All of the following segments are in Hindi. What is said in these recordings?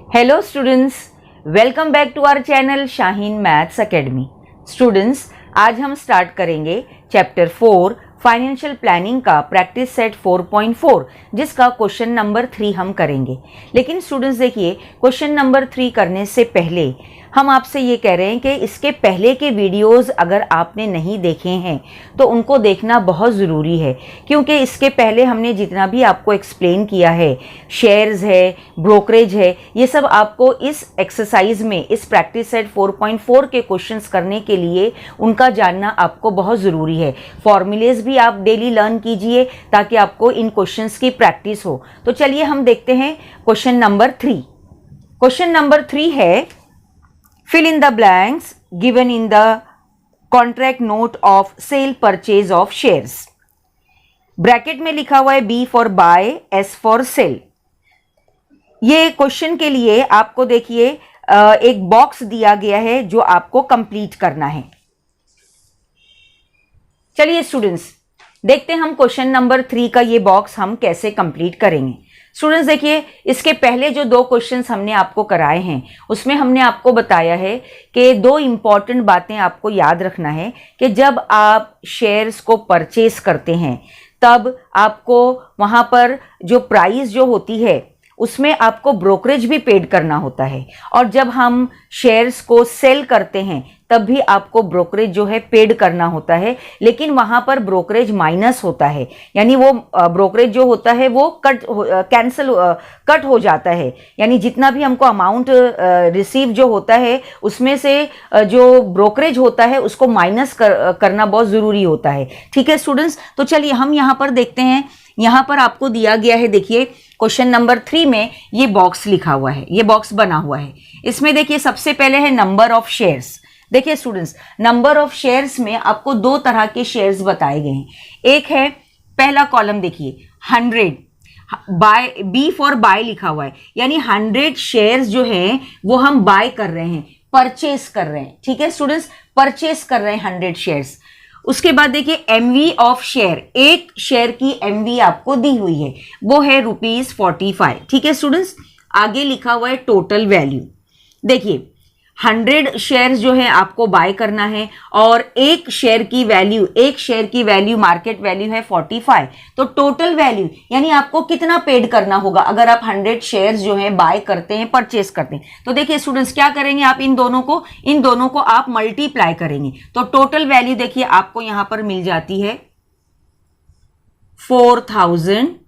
Hello students, welcome back to our channel Shaheen maths academy. Students, आज हम स्टार्ट करेंगे चैप्टर 4 फाइनेंशियल प्लानिंग का प्रैक्टिस सेट 4.4 जिसका क्वेश्चन नंबर 3 हम करेंगे। लेकिन स्टूडेंट्स देखिए, क्वेश्चन नंबर 3 करने से पहले हम आपसे ये कह रहे हैं कि इसके पहले के वीडियोस अगर आपने नहीं देखे हैं तो उनको देखना बहुत ज़रूरी है, क्योंकि इसके पहले हमने जितना भी आपको एक्सप्लेन किया है, शेयर्स है, ब्रोकरेज है, ये सब आपको इस एक्सरसाइज में, इस प्रैक्टिस सेट 4.4 के क्वेश्चंस करने के लिए उनका जानना आपको बहुत ज़रूरी है। फॉर्मूलेज भी आप डेली लर्न कीजिए ताकि आपको इन क्वेश्चंस की प्रैक्टिस हो। तो चलिए हम देखते हैं क्वेश्चन नंबर 3। क्वेश्चन नंबर 3 है, fill in the blanks given in the contract note of sale purchase of shares। Bracket में लिखा हुआ है B for buy, S for sell। ये क्वेश्चन के लिए आपको देखिए एक बॉक्स दिया गया है जो आपको कंप्लीट करना है। चलिए स्टूडेंट्स, देखते हैं हम क्वेश्चन नंबर 3 का ये बॉक्स हम कैसे कंप्लीट करेंगे। स्टूडेंट्स देखिए, इसके पहले जो 2 क्वेश्चंस हमने आपको कराए हैं उसमें हमने आपको बताया है कि 2 इंपॉर्टेंट बातें आपको याद रखना है कि जब आप शेयर्स को परचेस करते हैं तब आपको वहां पर जो प्राइस जो होती है उसमें आपको ब्रोकरेज भी पेड करना होता है, और जब हम शेयर्स को सेल करते हैं तब भी आपको ब्रोकरेज जो है पेड करना होता है, लेकिन वहां पर ब्रोकरेज माइनस होता है, यानी वो ब्रोकरेज जो होता है वो कट हो जाता है, यानी जितना भी हमको अमाउंट रिसीव जो होता है उसमें से जो ब्रोकरेज होता है उसको माइनस करना बहुत ज़रूरी होता है। ठीक है स्टूडेंट्स, तो चलिए हम यहाँ पर देखते हैं। यहाँ पर आपको दिया गया है, देखिए क्वेश्चन नंबर 3 में ये बॉक्स लिखा हुआ है, ये बॉक्स बना हुआ है। इसमें देखिए सबसे पहले है नंबर ऑफ शेयर्स। देखिए स्टूडेंट्स, नंबर ऑफ शेयर्स में आपको 2 तरह के शेयर्स बताए गए हैं। एक है, पहला कॉलम देखिए 100, बाय, बी फॉर बाय लिखा हुआ है, यानी 100 शेयर्स जो हैं वो हम बाय कर रहे हैं, परचेस कर रहे हैं। ठीक है स्टूडेंट्स, परचेस कर रहे हैं 100 शेयर्स। उसके बाद देखिए एमवी ऑफ शेयर, एक शेयर की एमवी आपको दी हुई है, वो है ₹45। ठीक है स्टूडेंट्स, आगे लिखा हुआ है टोटल वैल्यू। देखिए 100 शेयर्स जो है आपको बाय करना है और एक शेयर की वैल्यू मार्केट वैल्यू है 45, तो टोटल वैल्यू यानी आपको कितना पेड करना होगा अगर आप 100 शेयर्स जो है बाय करते हैं, परचेस करते हैं। तो देखिए स्टूडेंट्स, क्या करेंगे आप इन दोनों को आप मल्टीप्लाई करेंगे, तो टोटल वैल्यू देखिए आपको यहां पर मिल जाती है 4500।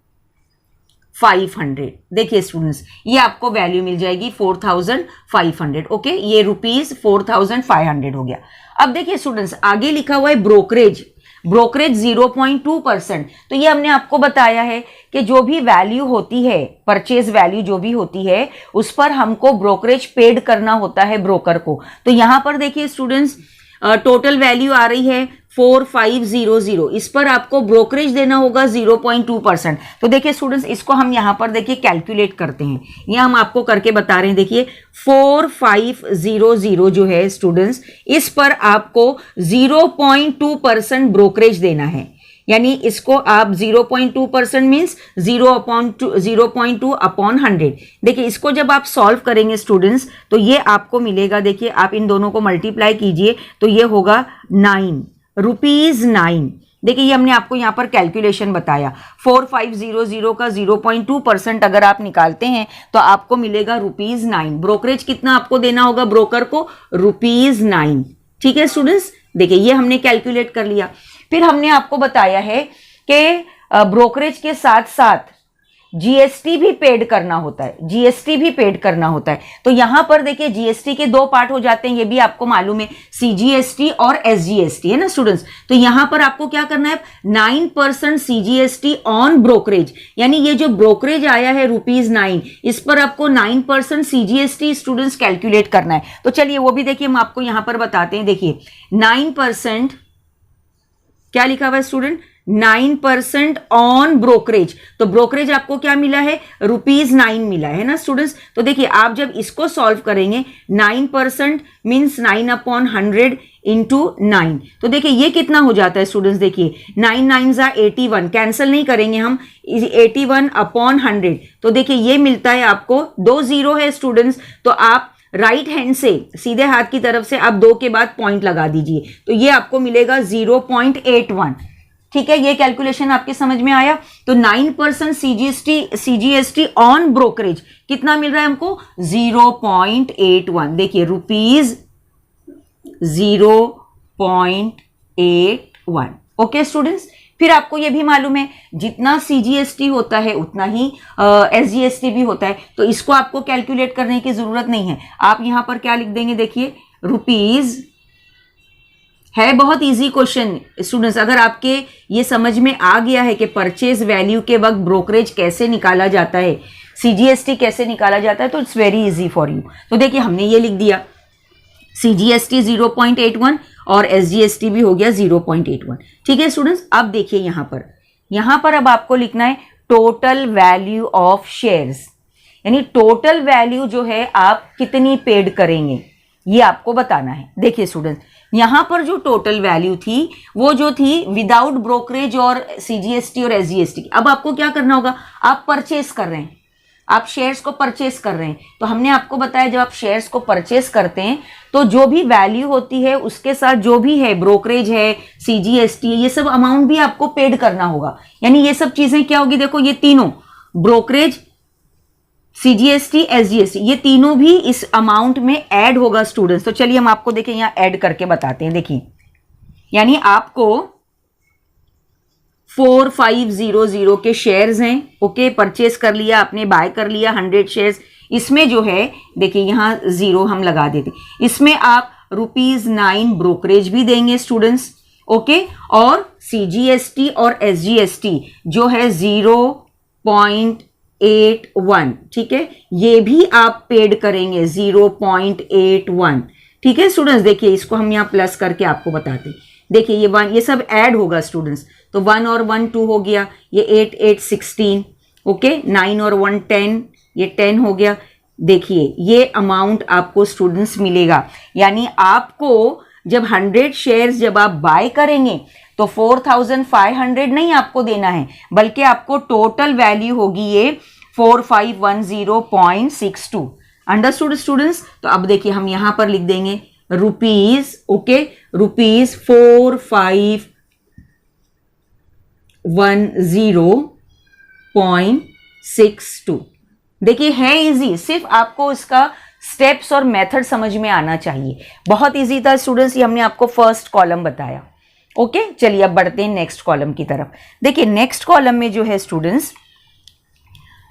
देखिए स्टूडेंट्स, ये आपको वैल्यू मिल जाएगी 4500। ओके, ये ₹4500 हो गया। अब देखिए स्टूडेंट्स, आगे लिखा हुआ है ब्रोकरेज 0.2%। तो ये हमने आपको बताया है कि जो भी वैल्यू होती है, परचेज वैल्यू जो भी होती है, उस पर हमको ब्रोकरेज पेड करना होता है ब्रोकर को। तो यहां पर देखिए स्टूडेंट्स, टोटल वैल्यू आ रही है 4500, इस पर आपको ब्रोकरेज देना होगा 0.2%। तो देखिए स्टूडेंट्स, इसको हम यहां पर देखिए कैलकुलेट करते हैं, ये हम आपको करके बता रहे हैं। देखिए 4500 जो है स्टूडेंट्स, इस पर आपको 0.2% ब्रोकरेज देना है, यानी इसको आप 0.2% मीन्स 0.2 अपॉन 100। देखिए इसको जब आप सॉल्व करेंगे स्टूडेंट्स तो ये आपको मिलेगा, देखिए आप इन दोनों को मल्टीप्लाई कीजिए तो ये होगा ₹9। देखिए ये हमने आपको यहाँ पर कैलकुलेशन बताया, 4500 का 0.2% अगर आप निकालते हैं तो आपको मिलेगा ₹9। ब्रोकरेज कितना आपको देना होगा ब्रोकर को? ₹9। ठीक है स्टूडेंट्स, देखिए ये हमने कैलकुलेट कर लिया। फिर हमने आपको बताया है कि ब्रोकरेज के साथ साथ जीएसटी भी पेड करना होता है, तो यहां पर देखिए जीएसटी के 2 पार्ट हो जाते हैं, ये भी आपको मालूम है, सीजीएसटी और एसजीएसटी, है ना स्टूडेंट्स। तो यहां पर आपको क्या करना है, 9% सीजीएसटी ऑन ब्रोकरेज, यानी ये जो ब्रोकरेज आया है ₹9, इस पर आपको 9% सीजीएसटी स्टूडेंट्स कैलकुलेट करना है। तो चलिए वो भी देखिए हम आपको यहां पर बताते हैं। देखिए 9%, क्या लिखा हुआ है स्टूडेंट, 9% ऑन ब्रोकरेज। तो ब्रोकरेज आपको क्या मिला है, ₹9 मिला है ना स्टूडेंट्स। तो देखिए आप जब इसको सॉल्व करेंगे 9% मीन्स 9/100 इंटू 9, तो देखिए ये कितना हो जाता है स्टूडेंट्स। देखिए 9 9 81, कैंसिल नहीं करेंगे हम, 81/100। तो देखिए ये मिलता है आपको, 2 जीरो है स्टूडेंट्स, तो आप राइट हैंड से सीधे हाथ की तरफ से आप 2 के बाद पॉइंट लगा दीजिए, तो ये आपको मिलेगा 0.81। ठीक है, ये कैलकुलेशन आपके समझ में आया। तो 9% सीजीएसटी ऑन ब्रोकरेज कितना मिल रहा है हमको, 0.81। देखिए ₹0.81। ओके स्टूडेंट्स, फिर आपको ये भी मालूम है जितना सीजीएसटी होता है उतना ही एसजीएसटी भी होता है, तो इसको आपको कैलकुलेट करने की जरूरत नहीं है। आप यहां पर क्या लिख देंगे, देखिए रुपीज है, बहुत इजी क्वेश्चन स्टूडेंट्स। अगर आपके ये समझ में आ गया है कि परचेज वैल्यू के वक्त ब्रोकरेज कैसे निकाला जाता है, सीजीएसटी कैसे निकाला जाता है, तो it's very easy for you. तो देखिए हमने ये लिख दिया, सीजीएसटी 0.81 और एसजीएसटी भी हो गया 0.81। ठीक है स्टूडेंट्स, अब देखिए यहां पर अब आपको लिखना है टोटल वैल्यू ऑफ शेयर्स, यानी टोटल वैल्यू जो है आप कितनी पेड करेंगे ये आपको बताना है। देखिए स्टूडेंट्स, यहां पर जो टोटल वैल्यू थी वो जो थी विदाउट ब्रोकरेज और सीजीएसटी और एसजीएसटी। अब आपको क्या करना होगा, आप परचेस कर रहे हैं, आप शेयर्स को परचेस कर रहे हैं, तो हमने आपको बताया जब आप शेयर्स को परचेस करते हैं तो जो भी वैल्यू होती है उसके साथ जो भी है, ब्रोकरेज है, सीजीएसटी, ये सब अमाउंट भी आपको पेड करना होगा। यानी ये सब चीजें क्या होगी, देखो ये तीनों, ब्रोकरेज, सीजीएसटी, एसजीएसटी, ये तीनों भी इस अमाउंट में ऐड होगा स्टूडेंट्स। तो चलिए हम आपको देखिए यहां ऐड करके बताते हैं। देखिए यानी आपको 4500 के शेयर्स हैं, ओके, परचेस कर लिया आपने, बाय कर लिया 100 शेयर्स। इसमें जो है देखिए यहां 0 हम लगा देते, इसमें आप ₹9 ब्रोकरेज भी देंगे स्टूडेंट्स, ओके, और सीजीएसटी और एसजीएसटी जो है 0.81, ठीक है, ये भी आप पेड करेंगे 0.81। ठीक है स्टूडेंट्स, देखिए इसको हम यहां प्लस करके आपको बताते हैं। देखिए ये 1, ये सब ऐड होगा स्टूडेंट्स, तो 1 और 1 2 हो गया, ये 8 8 16, ओके, 9 और 1 10, ये 10 हो गया। देखिए ये अमाउंट आपको स्टूडेंट्स मिलेगा, यानी आपको जब 100 शेयर्स जब आप बाय करेंगे तो 4500 नहीं आपको देना है, बल्कि आपको टोटल वैल्यू होगी ये 4510.62। Understood students. तो अब देखिए हम यहां पर लिख देंगे रुपीज, ओके, ₹4510.62। देखिए है इजी, सिर्फ आपको इसका स्टेप्स और मेथड समझ में आना चाहिए। बहुत इजी था स्टूडेंट्स, ये हमने आपको फर्स्ट कॉलम बताया। ओके, चलिए अब बढ़ते हैं नेक्स्ट कॉलम की तरफ। देखिए नेक्स्ट कॉलम में जो है स्टूडेंट्स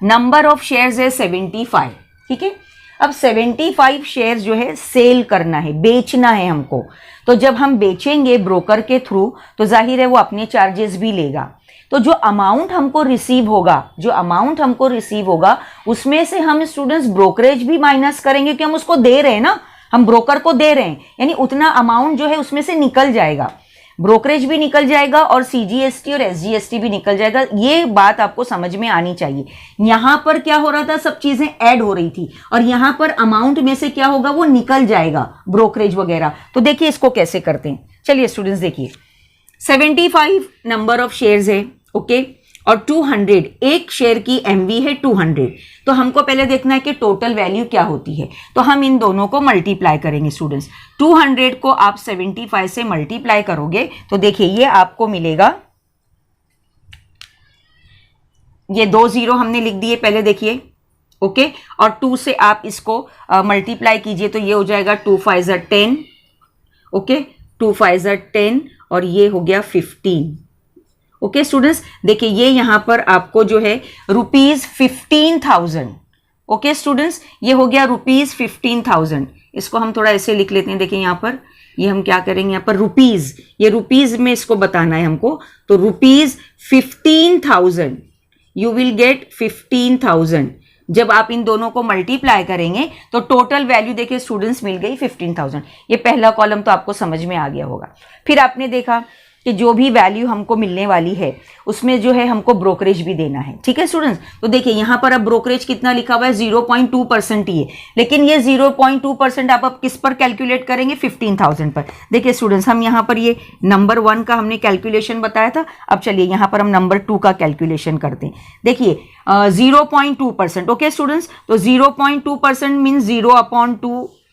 नंबर ऑफ शेयर्स है 75। ठीक है, अब 75 शेयर्स जो है सेल करना है, बेचना है हमको। तो जब हम बेचेंगे ब्रोकर के थ्रू तो जाहिर है वो अपने चार्जेस भी लेगा। तो जो अमाउंट हमको रिसीव होगा उसमें से हम स्टूडेंट्स ब्रोकरेज भी माइनस करेंगे, क्योंकि हम उसको दे रहे हैं ना, हम ब्रोकर को दे रहे हैं, यानी उतना अमाउंट जो है उसमें से निकल जाएगा, ब्रोकरेज भी निकल जाएगा और सीजीएसटी और एसजीएसटी भी निकल जाएगा। ये बात आपको समझ में आनी चाहिए। यहां पर क्या हो रहा था, सब चीजें ऐड हो रही थी और यहां पर अमाउंट में से क्या होगा, वो निकल जाएगा, ब्रोकरेज वगैरह। तो देखिए इसको कैसे करते हैं। चलिए स्टूडेंट्स देखिए 75 नंबर ऑफ शेयर्स है, ओके, और 200, एक शेयर की एमवी है 200। तो हमको पहले देखना है कि टोटल वैल्यू क्या होती है, तो हम इन दोनों को मल्टीप्लाई करेंगे स्टूडेंट्स। 200 को आप 75 से मल्टीप्लाई करोगे तो देखिए ये आपको मिलेगा, ये 2 0 हमने लिख दिए पहले, देखिए, ओके, और 2 से आप इसको मल्टीप्लाई कीजिए तो ये हो जाएगा 2 5 10, ओके, 2 5 10 और ये हो गया 15। ओके स्टूडेंट्स, देखिए ये यहां पर आपको जो है ₹15,000। ओके स्टूडेंट्स, ये हो गया ₹15,000। इसको हम थोड़ा ऐसे लिख लेते हैं। देखिए यहां पर ये हम क्या करेंगे, यहां पर रुपीज, ये रुपीज में इसको बताना है हमको, तो ₹15,000, यू विल गेट 15,000। जब आप इन दोनों को मल्टीप्लाई करेंगे तो टोटल वैल्यू देखिए स्टूडेंट्स मिल गई 15,000। ये पहला कॉलम तो आपको समझ में आ गया होगा। फिर आपने देखा कि जो भी वैल्यू हमको मिलने वाली है उसमें जो है हमको ब्रोकरेज भी देना है। ठीक है स्टूडेंट्स, तो देखिए यहाँ पर अब ब्रोकरेज कितना लिखा हुआ है 0.2% ही है, लेकिन ये 0.2% आप अब किस पर कैलकुलेट करेंगे 15,000 पर। देखिए स्टूडेंट्स, हम यहाँ पर ये नंबर 1 का हमने कैलकुलेशन बताया था, अब चलिए यहाँ पर हम नंबर 2 का कैलकुलेशन करते हैं। देखिए 0.2%। ओके स्टूडेंट्स, तो 0.2% मीन्स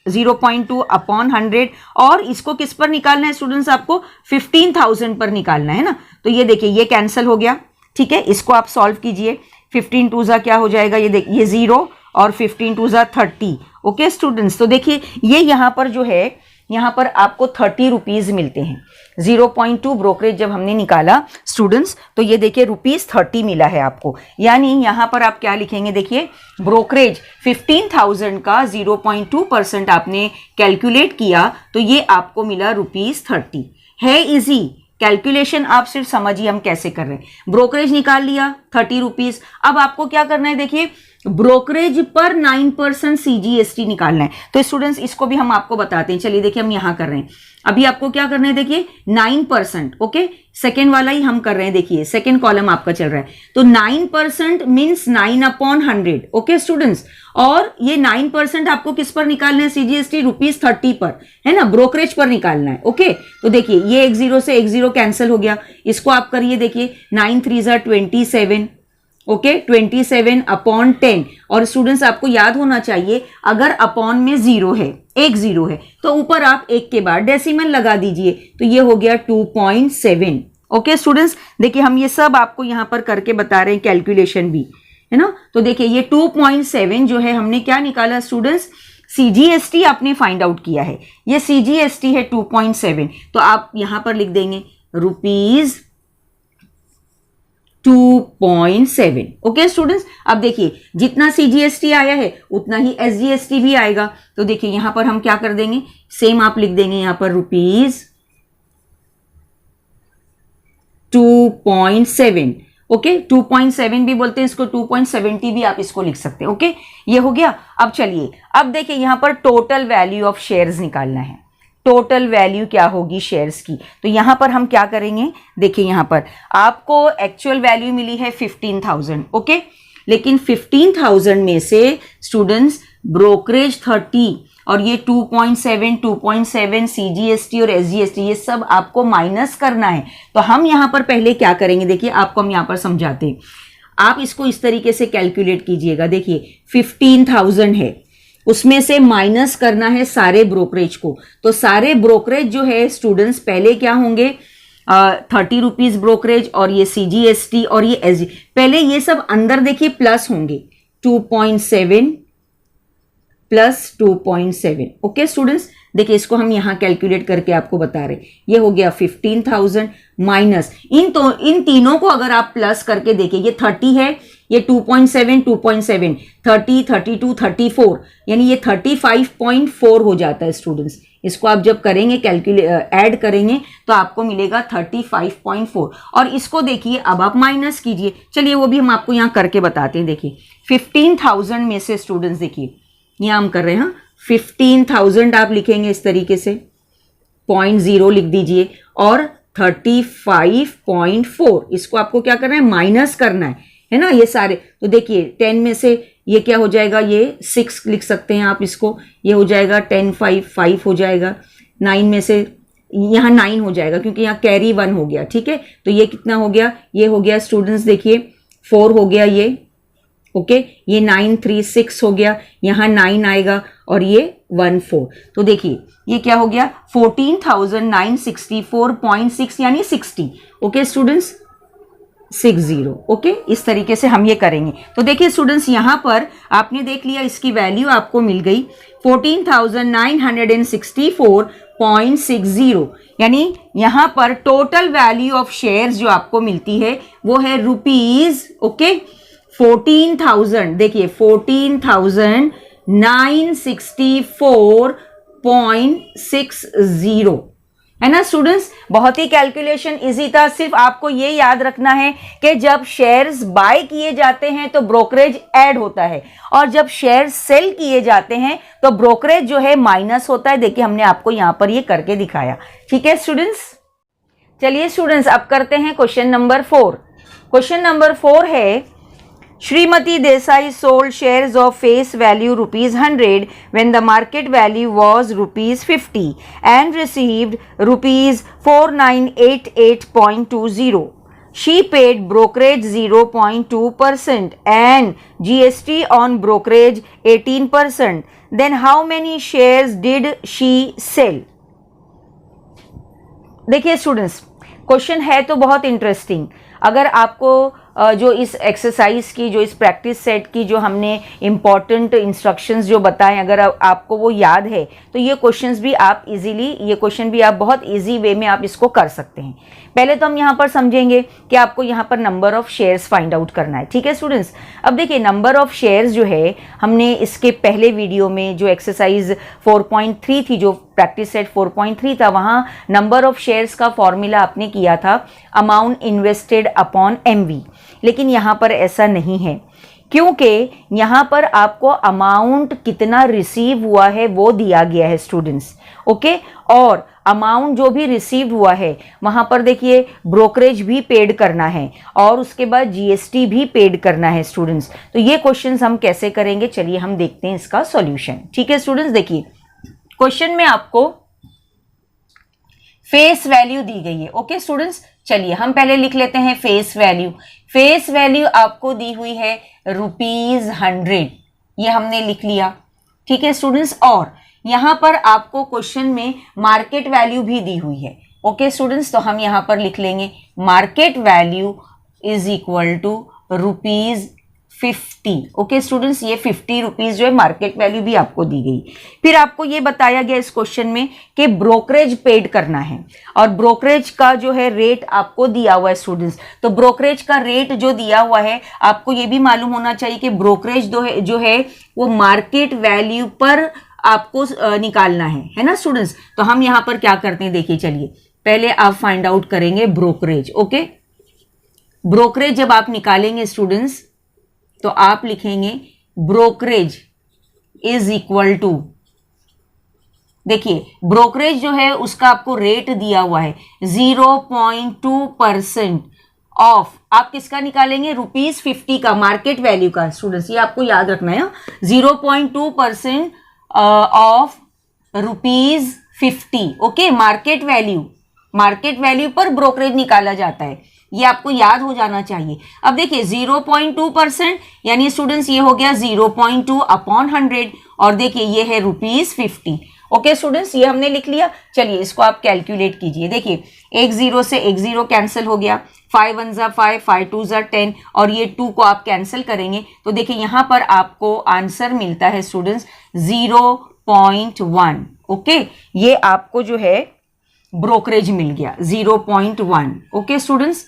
0.2 अपॉन 100, और इसको किस पर निकालना है स्टूडेंट्स, आपको 15,000 पर निकालना है ना। तो ये देखिए ये कैंसिल हो गया। ठीक है, इसको आप सॉल्व कीजिए। 15 2 क्या हो जाएगा, ये देखिए ये 0 और 15 2 30। ओके स्टूडेंट्स, तो देखिए ये यहाँ पर जो है, यहाँ पर आपको 30 रुपीज मिलते हैं। 0.2 ब्रोकरेज जब हमने निकाला स्टूडेंट्स, तो ये देखिए ₹30 मिला है आपको। यानी यहाँ पर आप क्या लिखेंगे, देखिए ब्रोकरेज 15,000 का 0.2% आपने कैलकुलेट किया, तो ये आपको मिला ₹30 है। इजी कैलकुलेशन, आप सिर्फ समझिए हम कैसे कर रहे हैं। ब्रोकरेज निकाल लिया 30 रुपीज। अब आपको क्या करना है, देखिए ब्रोकरेज पर 9% CGST निकालना है। तो स्टूडेंट्स इसको भी हम आपको बताते हैं। चलिए देखिए हम यहां कर रहे हैं, अभी आपको क्या करना है, देखिए 9%। ओके, सेकेंड वाला ही हम कर रहे हैं, देखिए सेकेंड कॉलम आपका चल रहा है। तो 9% मीन्स 9/100। ओके स्टूडेंट्स, और ये 9% आपको किस पर निकालना है, CGST ₹30 पर, है ना, ब्रोकरेज पर निकालना है। ओके, तो देखिए ये 1 0 से 1 0 कैंसिल हो गया। इसको आप करिए, देखिए 9 3 27। ओके, 27/10। और स्टूडेंट्स आपको याद होना चाहिए, अगर अपॉन में 0 है, एक 0 है, तो ऊपर आप एक के बाद डेसिमल लगा दीजिए, तो ये हो गया 2.7। ओके स्टूडेंट्स, देखिए हम ये सब आपको यहां पर करके बता रहे हैं, कैलकुलेशन भी, है ना। तो देखिए ये 2.7 जो है हमने क्या निकाला स्टूडेंट्स, CGST आपने फाइंड आउट किया है, ये CGST है 2.7। तो आप यहां पर लिख देंगे ₹2.7। ओके स्टूडेंट्स, अब देखिए जितना CGST आया है उतना ही SGST भी आएगा। तो देखिए यहां पर हम क्या कर देंगे, सेम आप लिख देंगे यहां पर ₹2.7। ओके, 2.7 भी बोलते हैं इसको, 2.70 भी आप इसको लिख सकते हैं। ओके, ये हो गया। अब चलिए, अब देखिए यहां पर टोटल वैल्यू ऑफ शेयर्स निकालना है। टोटल वैल्यू क्या होगी शेयर्स की, तो यहां पर हम क्या करेंगे, देखिए यहां पर आपको एक्चुअल वैल्यू मिली है 15,000। ओके, लेकिन 15,000 में से स्टूडेंट्स ब्रोकरेज 30 और ये 2.7 CGST और SGST ये सब आपको माइनस करना है। तो हम यहां पर पहले क्या करेंगे, देखिए आपको हम यहां पर समझाते हैं। आप इसको इस तरीके से कैलकुलेट कीजिएगा। देखिए 15,000 है, उसमें से माइनस करना है सारे ब्रोकरेज को। तो सारे ब्रोकरेज जो है स्टूडेंट्स पहले क्या होंगे, 30 रुपीज ब्रोकरेज और ये CGST और ये SG, पहले ये सब अंदर देखिए प्लस होंगे, 2.7 प्लस 2.7। ओके स्टूडेंट्स, देखिए इसको हम यहां कैलकुलेट करके आपको बता रहे, ये हो गया 15,000 माइनस इन तीनों को अगर आप प्लस करके देखिए, ये 30 है, ये 2.7 30 32 34, यानी ये 35.4 हो जाता है स्टूडेंट्स। इसको आप जब करेंगे ऐड करेंगे तो आपको मिलेगा 35.4। और इसको देखिए अब आप माइनस कीजिए, चलिए वो भी हम आपको यहाँ करके बताते हैं। देखिए 15,000 में से स्टूडेंट्स, देखिए यहाँ हम कर रहे हैं 15,000 आप लिखेंगे इस तरीके से, 0.0 लिख दीजिए, और 35.4 इसको आपको क्या करना है, माइनस करना है ना, ये सारे। तो देखिए 10 में से ये क्या हो जाएगा, ये 6 लिख सकते हैं आप इसको, ये हो जाएगा 10 5 हो जाएगा। 9 में से यहाँ 9 हो जाएगा क्योंकि यहाँ कैरी 1 हो गया। ठीक है, तो ये कितना हो गया, ये हो गया स्टूडेंट्स, देखिए 4 हो गया ये। ओके, ये 9 3 6 हो गया, यहाँ 9 आएगा और ये 1 4। तो देखिए ये क्या हो गया, 14,964.6 यानी 60। Okay students, 60। ओके, इस तरीके से हम ये करेंगे। तो देखिए स्टूडेंट्स यहां पर आपने देख लिया, इसकी वैल्यू आपको मिल गई 14,964.60, यानी यहां पर टोटल वैल्यू ऑफ शेयर्स जो आपको मिलती है वो है रुपीज, ओके, 14,000। देखिए 14,964.60 है ना स्टूडेंट्स। बहुत ही कैलकुलेशन इजी था, सिर्फ आपको ये याद रखना है कि जब शेयर्स बाय किए जाते हैं तो ब्रोकरेज ऐड होता है, और जब शेयर्स सेल किए जाते हैं तो ब्रोकरेज जो है माइनस होता है। देखिए हमने आपको यहां पर ये करके दिखाया। ठीक है स्टूडेंट्स, चलिए स्टूडेंट्स, अब करते हैं क्वेश्चन नंबर 4। क्वेश्चन नंबर 4 है, Shrimati Desai sold shares of face value ₹100 when the market value was ₹50 and received ₹4988.20. She paid brokerage 0.2% and GST on brokerage 18%. Then how many shares did she sell? देखिए स्टूडेंट्स, क्वेश्चन है तो बहुत इंटरेस्टिंग। अगर आपको जो इस एक्सरसाइज की, जो इस प्रैक्टिस सेट की जो हमने इम्पॉर्टेंट इंस्ट्रक्शंस जो बताएं, अगर आपको वो याद है तो ये क्वेश्चंस भी आप इजीली, ये क्वेश्चन भी आप बहुत इजी वे में आप इसको कर सकते हैं। पहले तो हम यहाँ पर समझेंगे कि आपको यहाँ पर number of shares find out करना है। ठीक है स्टूडेंट्स, अब देखिए नंबर ऑफ शेयर्स जो है, हमने इसके पहले वीडियो में जो एक्सरसाइज 4.3 थी, जो प्रैक्टिस सेट 4.3 था, वहाँ नंबर ऑफ शेयर्स का फॉर्मूला आपने किया था अमाउंट इन्वेस्टेड अपॉन MV। लेकिन यहाँ पर ऐसा नहीं है, क्योंकि यहाँ पर आपको अमाउंट कितना रिसीव हुआ है वो दिया गया है स्टूडेंट्स। ओके, और अमाउंट जो भी रिसीव हुआ है वहाँ पर देखिए ब्रोकरेज भी पेड करना है और उसके बाद GST भी पेड करना है स्टूडेंट्स। तो ये क्वेश्चंस हम कैसे करेंगे, चलिए हम देखते हैं इसका सॉल्यूशन। ठीक है स्टूडेंट्स, देखिए क्वेश्चन में आपको फेस वैल्यू दी गई है। ओके स्टूडेंट्स, चलिए हम पहले लिख लेते हैं फेस वैल्यू। फेस वैल्यू आपको दी हुई है ₹100, ये हमने लिख लिया। ठीक है स्टूडेंट्स, और यहां पर आपको क्वेश्चन में मार्केट वैल्यू भी दी हुई है। ओके स्टूडेंट्स, तो हम यहां पर लिख लेंगे market value is equal to ₹50। Okay students, ये ₹50 जो है मार्केट वैल्यू भी आपको दी गई। फिर आपको ये बताया गया इस क्वेश्चन में कि ब्रोकरेज पेड करना है और ब्रोकरेज का जो है रेट आपको दिया हुआ है स्टूडेंट्स। तो ब्रोकरेज का रेट जो दिया हुआ है, आपको ये भी मालूम होना चाहिए कि ब्रोकरेज जो है वो मार्केट वैल्यू पर आपको निकालना है ना स्टूडेंट्स। तो हम यहां पर क्या करते हैं, देखिए चलिए पहले आप फाइंड आउट करेंगे ब्रोकरेज। ओके, ब्रोकरेज जब आप निकालेंगे स्टूडेंट्स तो आप लिखेंगे ब्रोकरेज इज इक्वल टू, देखिए ब्रोकरेज जो है उसका आपको रेट दिया हुआ है 0.2% ऑफ, आप किसका निकालेंगे, ₹50 का, मार्केट वैल्यू का स्टूडेंट्स, ये आपको याद रखना है। 0.2% ऑफ ₹50। ओके, मार्केट वैल्यू पर ब्रोकरेज निकाला जाता है, ये आपको याद हो जाना चाहिए। अब देखिए 0.2% यानी स्टूडेंट्स ये हो गया 0.2 अपॉन 100 और देखिए ये है ₹50। ओके स्टूडेंट्स, ये हमने लिख लिया। चलिए इसको आप कैलकुलेट कीजिए। देखिए एक 0 से एक 0 कैंसिल हो गया, 5 1 जा 5, 5 2 जा 10 और ये 2 को आप कैंसिल करेंगे तो देखिए यहाँ पर आपको आंसर मिलता है स्टूडेंट्स 0.1। ओके, ये आपको जो है ब्रोकरेज मिल गया 0.1। ओके स्टूडेंट्स,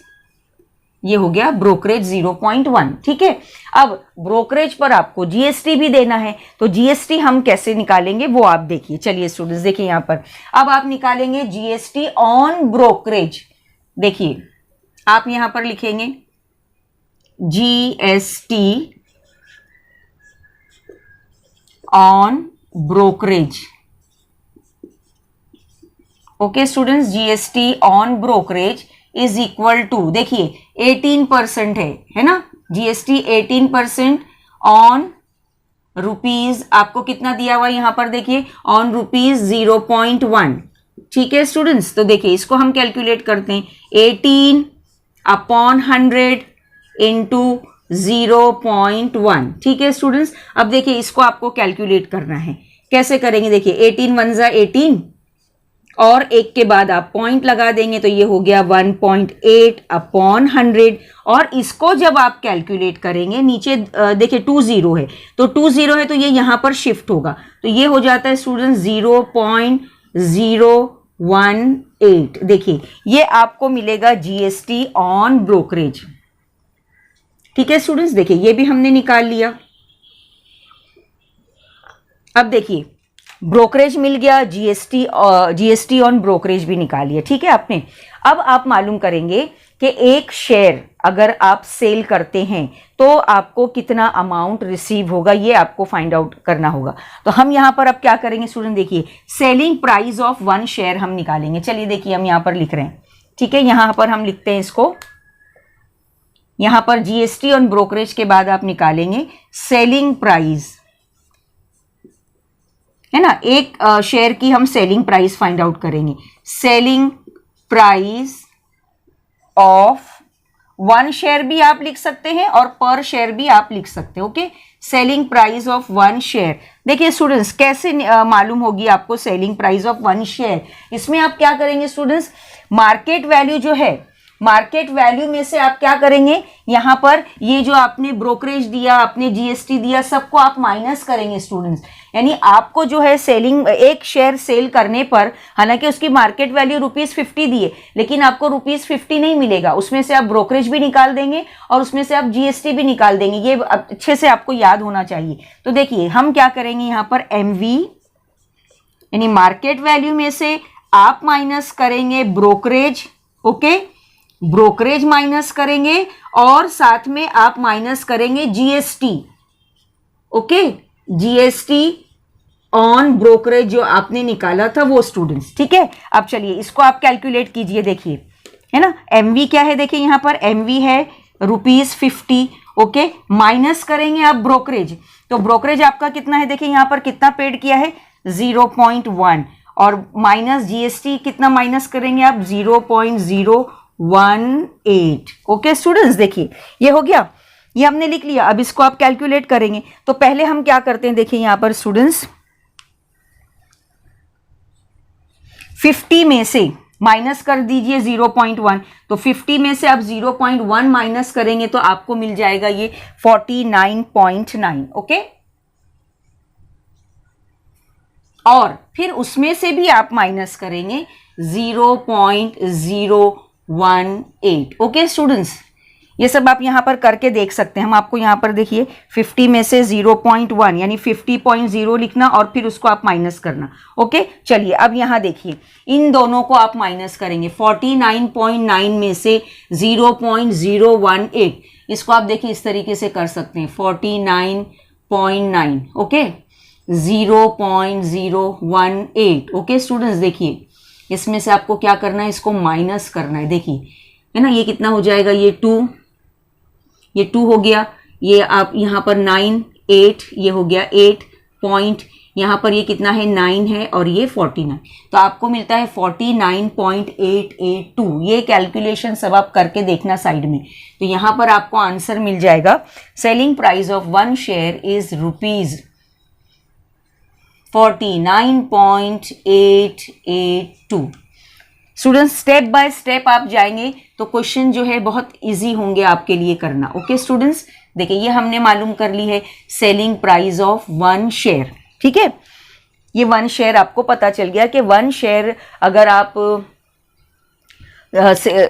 ये हो गया ब्रोकरेज 0.1। ठीक है, अब ब्रोकरेज पर आपको GST भी देना है, तो GST हम कैसे निकालेंगे वो आप देखिए। चलिए स्टूडेंट्स, देखिए यहां पर अब आप निकालेंगे GST ऑन ब्रोकरेज। देखिए आप यहां पर लिखेंगे GST on brokerage. Okay students, GST on brokerage is equal to, देखिए 18% है ना, GST 18% ऑन रुपीज, आपको कितना दिया हुआ यहां पर देखिए ऑन ₹0.1। ठीक है स्टूडेंट्स, तो देखिए इसको हम कैलकुलेट करते हैं 18 अपॉन 100 इंटू 0.1। ठीक है स्टूडेंट्स, अब देखिए इसको आपको कैलकुलेट करना है, कैसे करेंगे, देखिए 18 1 जा 18 और एक के बाद आप पॉइंट लगा देंगे तो ये हो गया 1.8 अपॉन 100 और इसको जब आप कैलकुलेट करेंगे नीचे देखिए 2 0 है, तो 2 0 है तो ये यहां पर शिफ्ट होगा तो ये हो जाता है स्टूडेंट 0.018। देखिए ये आपको मिलेगा GST ऑन ब्रोकरेज। ठीक है स्टूडेंट्स, देखिए ये भी हमने निकाल लिया। अब देखिए ब्रोकरेज मिल गया, GST ऑन ब्रोकरेज भी निकाल लिया। ठीक है आपने, अब आप मालूम करेंगे कि एक शेयर अगर आप सेल करते हैं तो आपको कितना अमाउंट रिसीव होगा, ये आपको फाइंड आउट करना होगा। तो हम यहां पर अब क्या करेंगे स्टूडेंट, देखिए सेलिंग प्राइस ऑफ 1 शेयर हम निकालेंगे। चलिए देखिए हम यहां पर लिख रहे हैं ठीक है, यहां पर हम लिखते हैं इसको, यहां पर जीएसटी और ब्रोकरेज के बाद आप निकालेंगे सेलिंग प्राइस, है ना। एक शेयर की हम सेलिंग प्राइस फाइंड आउट करेंगे, selling price of one share भी आप लिख सकते हैं और पर शेयर भी आप लिख सकते हैं। Okay, selling price of one share. देखिए स्टूडेंट्स, कैसे मालूम होगी आपको selling price of one share? इसमें आप क्या करेंगे स्टूडेंट्स, मार्केट वैल्यू जो है, मार्केट वैल्यू में से आप क्या करेंगे, यहां पर ये जो आपने ब्रोकरेज दिया, आपने जीएसटी दिया, सबको आप माइनस करेंगे स्टूडेंट्स। यानी आपको जो है सेलिंग, एक शेयर सेल करने पर, हालांकि उसकी मार्केट वैल्यू ₹50 दिए, लेकिन आपको ₹50 नहीं मिलेगा, उसमें से आप ब्रोकरेज भी निकाल देंगे और उसमें से आप जीएसटी भी निकाल देंगे। ये अच्छे से आपको याद होना चाहिए। तो देखिए हम क्या करेंगे, यहां पर एमवी यानी मार्केट वैल्यू में से आप माइनस करेंगे ब्रोकरेज। ओके, ब्रोकरेज माइनस करेंगे और साथ में आप माइनस करेंगे GST. Okay, GST on brokerage जो आपने निकाला था वो स्टूडेंट्स। ठीक है, अब चलिए इसको आप कैलकुलेट कीजिए। देखिए, है ना, एमवी क्या है, देखिए यहां पर एमवी है ₹50। ओके, माइनस करेंगे आप ब्रोकरेज, तो ब्रोकरेज आपका कितना है, देखिए यहां पर कितना पेड किया है 0.1, और माइनस जीएसटी कितना माइनस करेंगे आप 0.018। ओके स्टूडेंट्स, देखिए ये हो गया, ये हमने लिख लिया। अब इसको आप कैलकुलेट करेंगे, तो पहले हम क्या करते हैं, देखिए यहां पर स्टूडेंट्स 50 में से माइनस कर दीजिए 0.1, तो 50 में से आप 0.1 माइनस करेंगे तो आपको मिल जाएगा ये 49.9। ओके, और फिर उसमें से भी आप माइनस करेंगे 0.018। ओके स्टूडेंट्स, ये सब आप यहां पर करके देख सकते हैं। हम आपको यहां पर देखिए 50 में से 0.1 यानी 50.0 लिखना और फिर उसको आप माइनस करना। ओके, चलिए अब यहां देखिए इन दोनों को आप माइनस करेंगे। 49.9 में से 0.018, इसको आप देखिए इस तरीके से कर सकते हैं, 49.9 ओके 0.018। ओके स्टूडेंट्स, देखिए इसमें से आपको क्या करना है, इसको माइनस करना है। देखिए, है ना, ये कितना हो जाएगा, ये 2 हो गया, ये आप यहाँ पर 9, 8, ये हो गया 8 पॉइंट, यहाँ पर ये कितना है 9 है और ये 49, तो आपको मिलता है 49.882। ये कैलकुलेशन सब आप करके देखना साइड में, तो यहाँ पर आपको आंसर मिल जाएगा। Selling price of one share is ₹49.882। Students, step by step आप जाएंगे तो क्वेश्चन जो है बहुत इजी होंगे आपके लिए करना। ओके स्टूडेंट्स, देखिए ये हमने मालूम कर ली है selling price of one share. ठीक है, ये वन शेयर आपको पता चल गया कि वन शेयर अगर आप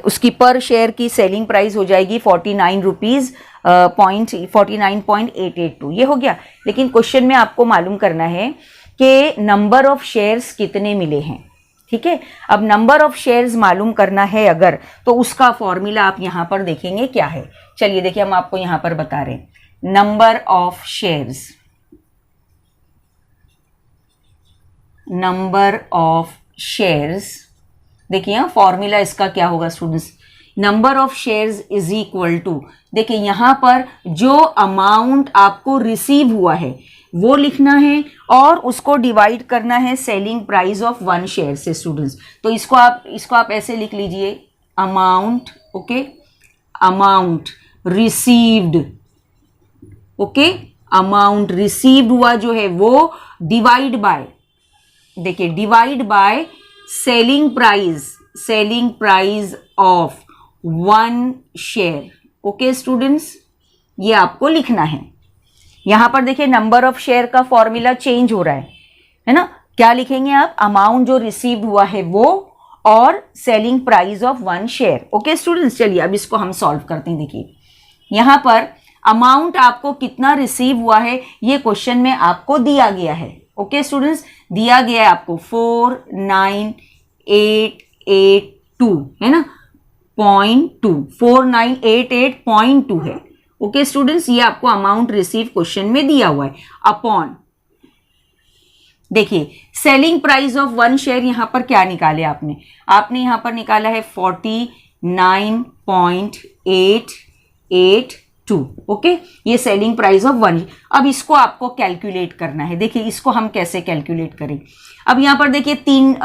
उसकी पर शेयर की सेलिंग प्राइस हो जाएगी ₹49.882। ये हो गया, लेकिन क्वेश्चन में आपको मालूम करना है कि नंबर ऑफ शेयर्स कितने मिले हैं। ठीक है, अब नंबर ऑफ शेयर्स मालूम करना है अगर, तो उसका फॉर्मूला आप यहां पर देखेंगे क्या है। चलिए देखिए हम आपको यहां पर बता रहे हैं, number of shares, number of shares, देखिए फॉर्मूला इसका क्या होगा students, number of shares is equal to, देखिए यहां पर जो अमाउंट आपको रिसीव हुआ है वो लिखना है और उसको डिवाइड करना है selling price of one share से स्टूडेंट्स। तो इसको आप ऐसे लिख लीजिए, amount, okay, amount received, okay, amount received हुआ जो है वो डिवाइड बाय, देखिए divide by selling price of one share. Okay students, ये आपको लिखना है। यहां पर देखिए नंबर ऑफ शेयर का फॉर्मूला चेंज हो रहा है ना, क्या लिखेंगे आप, अमाउंट जो रिसीव्ड हुआ है वो और selling price of one share. Okay students, चलिए अब इसको हम सॉल्व करते हैं। देखिए यहां पर अमाउंट आपको कितना रिसीव हुआ है ये क्वेश्चन में आपको दिया गया है। ओके स्टूडेंट्स, दिया गया है आपको 49882 है ना, 4988.2 है। ओके स्टूडेंट्स, ये आपको अमाउंट रिसीव क्वेश्चन में दिया हुआ है, अपॉन देखिए selling price of one share यहां पर क्या निकाले आपने यहां पर निकाला है 49.882। ओके, ये सेलिंग प्राइस ऑफ वन। अब इसको आपको कैलकुलेट करना है। देखिए इसको हम कैसे कैलकुलेट करें। अब यहां पर देखिए तीन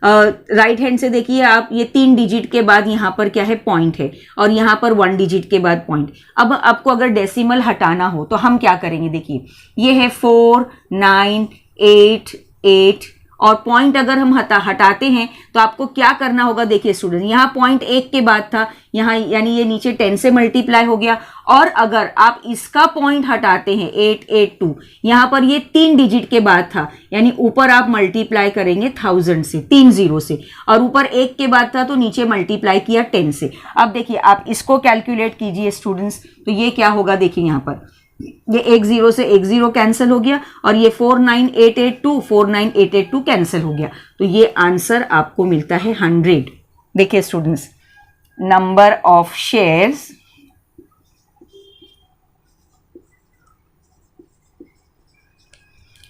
राइट हैंड से देखिए आप, ये 3 डिजिट के बाद यहाँ पर क्या है, पॉइंट है, और यहाँ पर 1 डिजिट के बाद पॉइंट। अब आपको अगर डेसिमल हटाना हो तो हम क्या करेंगे, देखिए ये है 4988 और पॉइंट अगर हम हटाते हैं तो आपको क्या करना होगा। देखिए स्टूडेंट, यहाँ पॉइंट 1 के बाद था, यहाँ यानी ये नीचे 10 से मल्टीप्लाई हो गया, और अगर आप इसका पॉइंट हटाते हैं 882, यहाँ पर ये 3 डिजिट के बाद था, यानी ऊपर आप मल्टीप्लाई करेंगे 1000 से, 3 0 से, और ऊपर 1 के बाद था तो नीचे मल्टीप्लाई किया 10 से। अब देखिए आप इसको कैलकुलेट कीजिए स्टूडेंट्स, तो ये क्या होगा, देखिए यहाँ पर ये 1 0 से 1 0 कैंसिल हो गया, और ये 49882 कैंसिल हो गया, तो ये आंसर आपको मिलता है 100। देखिए students, number of shares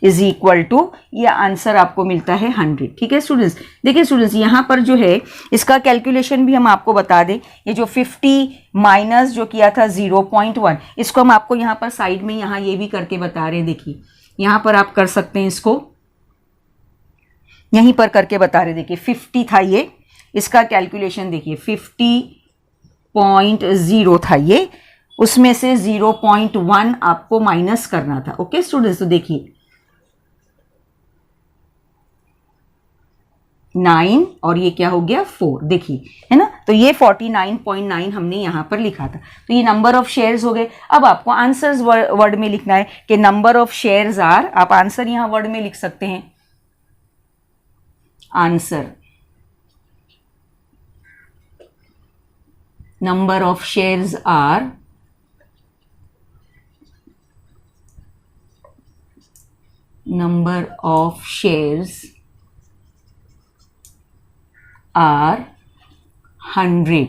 is equal to, ये आंसर आपको मिलता है 100। ठीक है स्टूडेंट्स, देखिए स्टूडेंट्स यहाँ पर जो है इसका कैलकुलेशन भी हम आपको बता दें। ये जो 50 माइनस जो किया था 0.1, इसको हम आपको यहाँ पर साइड में यहाँ ये भी करके बता रहे हैं। देखिए यहाँ पर आप कर सकते हैं, इसको यहीं पर करके बता रहे। देखिए 50 था ये, इसका कैलकुलेशन देखिए 50.0 था ये, उसमें से 0.1 आपको माइनस करना था। ओके स्टूडेंट्स, तो देखिए 9 और ये क्या हो गया 4, देखिए है ना, तो ये 49.9 हमने यहां पर लिखा था, तो ये नंबर ऑफ शेयर्स हो गए। अब आपको आंसर्स वर्ड में लिखना है कि नंबर ऑफ शेयर्स आर, आप आंसर यहां वर्ड में लिख सकते हैं, answer number of shares are number of shares are 100।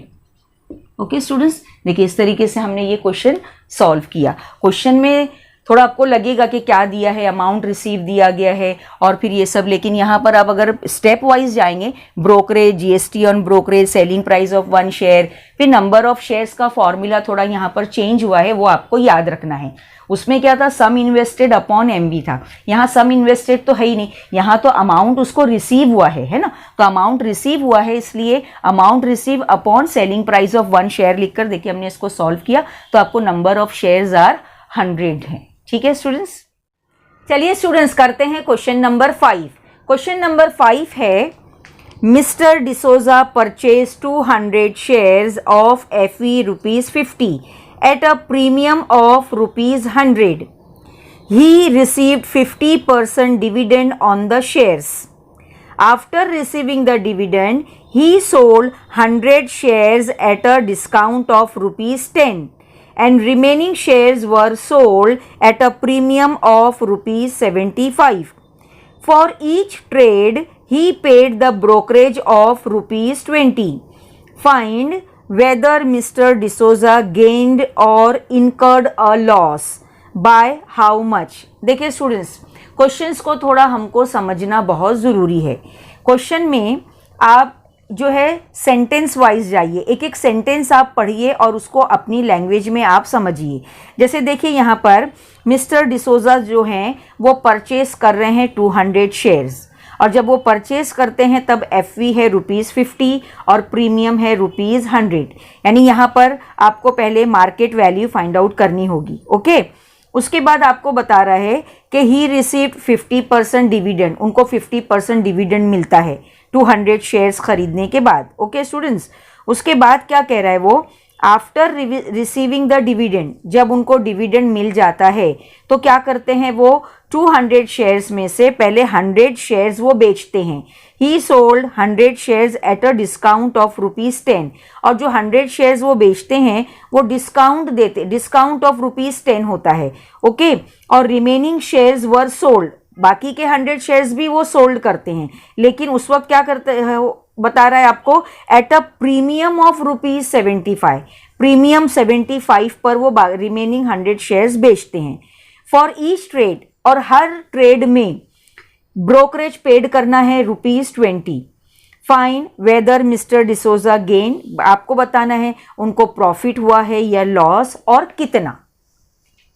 Okay students, देखिए इस तरीके से हमने ये क्वेश्चन सॉल्व किया। क्वेश्चन में थोड़ा आपको लगेगा कि क्या दिया है, अमाउंट रिसीव दिया गया है और फिर ये सब, लेकिन यहाँ पर आप अगर स्टेप वाइज जाएंगे, brokerage, GST on brokerage, selling price of one share, फिर नंबर ऑफ शेयर्स का फॉर्मूला थोड़ा यहाँ पर चेंज हुआ है, वो आपको याद रखना है। उसमें क्या था, सम इन्वेस्टेड अपॉन एमवी था, यहाँ सम इन्वेस्टेड तो है ही नहीं, यहाँ तो अमाउंट उसको रिसीव हुआ है ना, तो अमाउंट रिसीव हुआ है, इसलिए amount receive upon selling price of one share लिखकर देखिए हमने इसको सॉल्व किया, तो आपको नंबर ऑफ शेयर्स आर 100 है। ठीक है स्टूडेंट्स, चलिए स्टूडेंट्स करते हैं क्वेश्चन नंबर 5। क्वेश्चन नंबर 5 है, mister D'Souza purchase 200 shares of FE ₹50 at a premium of ₹100. He received 50% dividend on the shares. After receiving the dividend, he sold 100 shares at a discount of ₹10, and remaining shares were sold at a premium of ₹75. For each trade, he paid the brokerage of ₹20. Find whether Mr. D'Souza gained or incurred a loss, by how much। देखिए स्टूडेंट्स, क्वेश्चंस को थोड़ा हमको समझना बहुत ज़रूरी है। क्वेश्चन में आप जो है सेंटेंस वाइज जाइए, एक एक सेंटेंस आप पढ़िए और उसको अपनी लैंग्वेज में आप समझिए। जैसे देखिए यहाँ पर मिस्टर डिसोजा जो हैं वो परचेस कर रहे हैं 200 शेयर्स, और जब वो परचेज करते हैं तब एफवी है ₹50 और प्रीमियम है ₹100, यानी यहाँ पर आपको पहले मार्केट वैल्यू फाइंड आउट करनी होगी। ओके, उसके बाद आपको बता रहा है कि ही रिसीव्ड 50% डिविडेंड, उनको 50% डिविडेंड मिलता है 200 शेयर्स खरीदने के बाद। ओके स्टूडेंट्स, उसके बाद क्या कह रहा है वो, आफ्टर रिसीविंग द डिविडेंड, जब उनको डिविडेंड मिल जाता है तो क्या करते हैं वो, 200 शेयर्स में से पहले 100 शेयर्स वो बेचते हैं। ही sold 100 shares at a discount of ₹10, और जो 100 शेयर्स वो बेचते हैं वो डिस्काउंट देते, डिस्काउंट ऑफ ₹10 होता है। ओके, और रिमेनिंग शेयर्स वर सोल्ड, बाकी के 100 शेयर्स भी वो सोल्ड करते हैं, लेकिन उस वक्त क्या करते हैं, बता रहा है आपको, at a premium of ₹75, premium 75 पर वो रिमेनिंग 100 शेयर्स बेचते हैं। फॉर ईच ट्रेड, और हर ट्रेड में ब्रोकरेज पेड करना है ₹20। Find whether mister D'Souza gain, आपको बताना है उनको प्रॉफिट हुआ है या लॉस और कितना।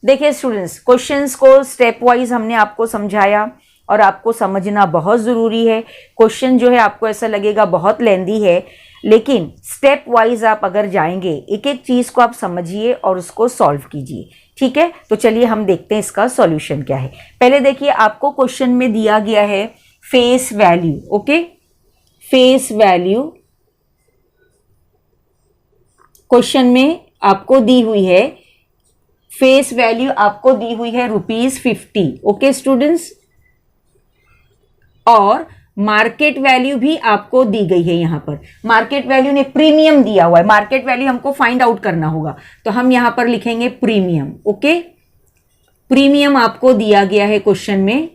देखिए स्टूडेंट्स, क्वेश्चंस को स्टेप वाइज हमने आपको समझाया और आपको समझना बहुत ज़रूरी है। क्वेश्चन जो है आपको ऐसा लगेगा बहुत लेंदी है, लेकिन स्टेप वाइज आप अगर जाएंगे एक एक चीज़ को आप समझिए और उसको सॉल्व कीजिए। ठीक है, तो चलिए हम देखते हैं इसका सॉल्यूशन क्या है। पहले देखिए, आपको क्वेश्चन में दिया गया है face value. Okay, face value question में आपको दी हुई है, फेस वैल्यू आपको दी हुई है ₹50। ओके स्टूडेंट्स, और मार्केट वैल्यू भी आपको दी गई है। यहां पर मार्केट वैल्यू ने प्रीमियम दिया हुआ है, मार्केट वैल्यू हमको फाइंड आउट करना होगा, तो हम यहां पर लिखेंगे प्रीमियम। ओके, प्रीमियम आपको दिया गया है क्वेश्चन में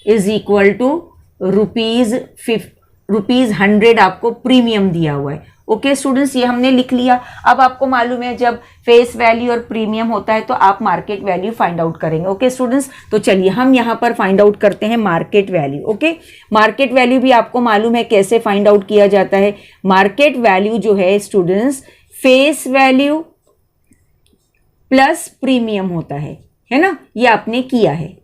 इज इक्वल टू ₹100 आपको प्रीमियम दिया हुआ है। ओके स्टूडेंट्स, ये हमने लिख लिया। अब आपको मालूम है जब फेस वैल्यू और प्रीमियम होता है तो आप मार्केट वैल्यू फाइंड आउट करेंगे। ओके स्टूडेंट्स, तो चलिए हम यहां पर फाइंड आउट करते हैं market value. Okay, market value भी आपको मालूम है कैसे फाइंड आउट किया जाता है। मार्केट वैल्यू जो है students, face value plus premium होता है ना, ये आपने किया है।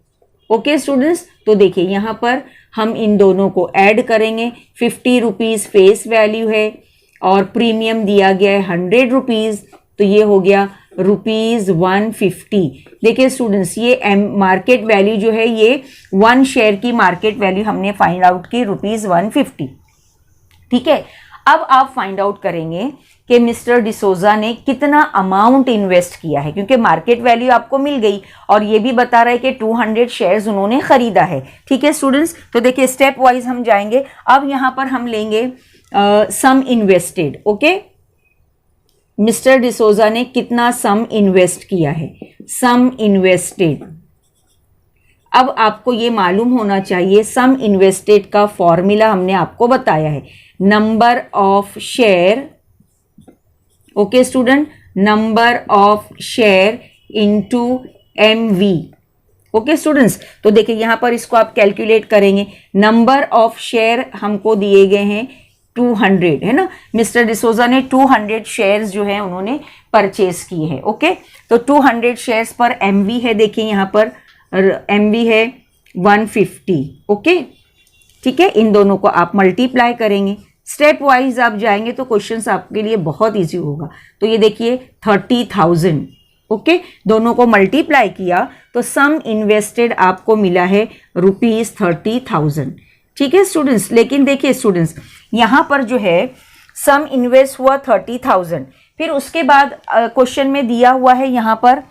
ओके स्टूडेंट्स, तो देखिए यहां पर हम इन दोनों को ऐड करेंगे। ₹50 फेस वैल्यू है और प्रीमियम दिया गया है ₹100, तो ये हो गया ₹150। देखिए स्टूडेंट्स, ये मार्केट वैल्यू जो है ये 1 शेयर की मार्केट वैल्यू हमने फाइंड आउट की ₹150। ठीक है, अब आप फाइंड आउट करेंगे कि मिस्टर डिसोजा ने कितना अमाउंट इन्वेस्ट किया है, क्योंकि मार्केट वैल्यू आपको मिल गई और ये भी बता रहा है कि 200 शेयर्स उन्होंने खरीदा है। ठीक है स्टूडेंट्स, तो देखिए स्टेप वाइज हम जाएंगे। अब यहां पर हम लेंगे सम इन्वेस्टेड। ओके, मिस्टर डिसोजा ने कितना सम इन्वेस्ट किया है, सम इन्वेस्टेड। अब आपको ये मालूम होना चाहिए सम इन्वेस्टेड का फॉर्मूला हमने आपको बताया है, number of share. Okay student, number of share into MV। Okay students, तो देखिए यहां पर इसको आप कैलकुलेट करेंगे। नंबर ऑफ शेयर हमको दिए गए हैं 200, है ना। मिस्टर डिसोजा ने 200 शेयर्स जो है उन्होंने परचेज किए हैं। ओके, तो 200 शेयर्स पर MV है, देखिए यहां पर MV है 150। ओके, ठीक है, इन दोनों को आप मल्टीप्लाई करेंगे। स्टेप वाइज आप जाएंगे तो क्वेश्चंस आपके लिए बहुत इजी होगा। तो ये देखिए 30,000। ओके, दोनों को मल्टीप्लाई किया तो सम इन्वेस्टेड आपको मिला है ₹30,000। ठीक है स्टूडेंट्स, लेकिन देखिए स्टूडेंट्स यहां पर जो है सम इन्वेस्ट हुआ 30,000, फिर उसके बाद क्वेश्चन में दिया हुआ है यहां पर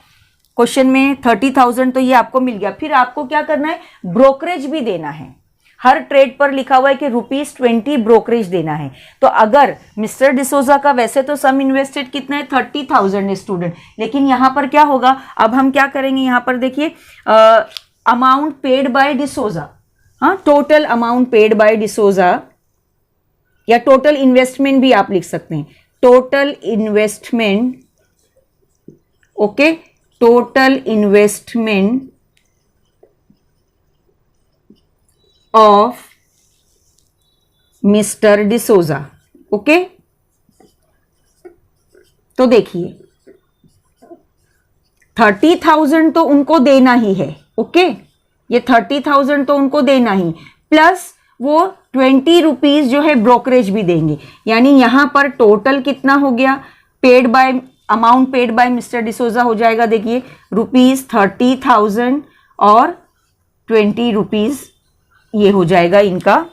क्वेश्चन में 30,000, तो ये आपको मिल गया। फिर आपको क्या करना है, ब्रोकरेज भी देना है। हर ट्रेड पर लिखा हुआ है कि ₹20 ब्रोकरेज देना है। तो अगर मिस्टर डिसोजा का वैसे तो सम इन्वेस्टेड कितना है 30,000 स्टूडेंट, लेकिन यहां पर क्या होगा, अब हम क्या करेंगे, यहां पर देखिए अमाउंट पेड बाय डिसोजा, हाँ, total amount paid by D'Souza या टोटल इन्वेस्टमेंट भी आप लिख सकते हैं, total investment. Okay, total investment of mister D'Souza. Okay, तो देखिए 30,000 तो उनको देना ही है। ओके, ये 30,000 तो उनको देना ही, प्लस वो ₹20 जो है ब्रोकरेज भी देंगे। यानी यहां पर टोटल कितना हो गया, paid by amount paid by mister D'Souza हो जाएगा, देखिए ₹30,000 और ₹20 ये हो जाएगा इनका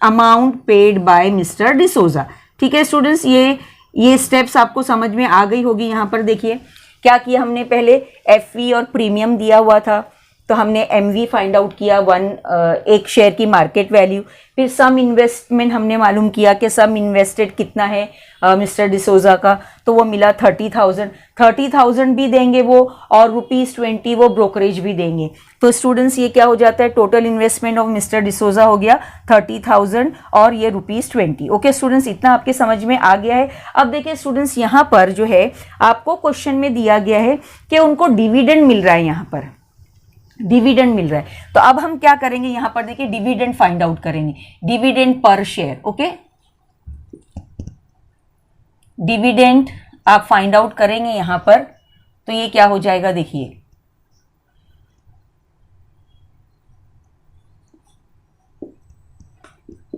amount paid by mister D'Souza. ठीक है स्टूडेंट्स, ये स्टेप्स आपको समझ में आ गई होगी। यहां पर देखिए क्या किया हमने, पहले FV और प्रीमियम दिया हुआ था तो हमने MV फाइंड आउट किया, एक शेयर की मार्केट वैल्यू। फिर सम इन्वेस्टमेंट हमने मालूम किया कि सम इन्वेस्टेड कितना है मिस्टर डिसोजा का, तो वो मिला 30,000। 30,000 भी देंगे वो और ₹20 वो ब्रोकरेज भी देंगे। तो स्टूडेंट्स ये क्या हो जाता है, total investment of mister D'Souza हो गया 30,000 और ये ₹20। ओके स्टूडेंट्स, इतना आपके समझ में आ गया है। अब देखिए स्टूडेंट्स यहाँ पर जो है आपको क्वेश्चन में दिया गया है कि उनको डिविडेंड मिल रहा है यहाँ पर। डिविडेंड मिल रहा है। तो अब हम क्या करेंगे, यहां पर देखिए डिविडेंड फाइंड आउट करेंगे, dividend per share. Okay, dividend आप फाइंड आउट करेंगे यहां पर, तो ये क्या हो जाएगा देखिए,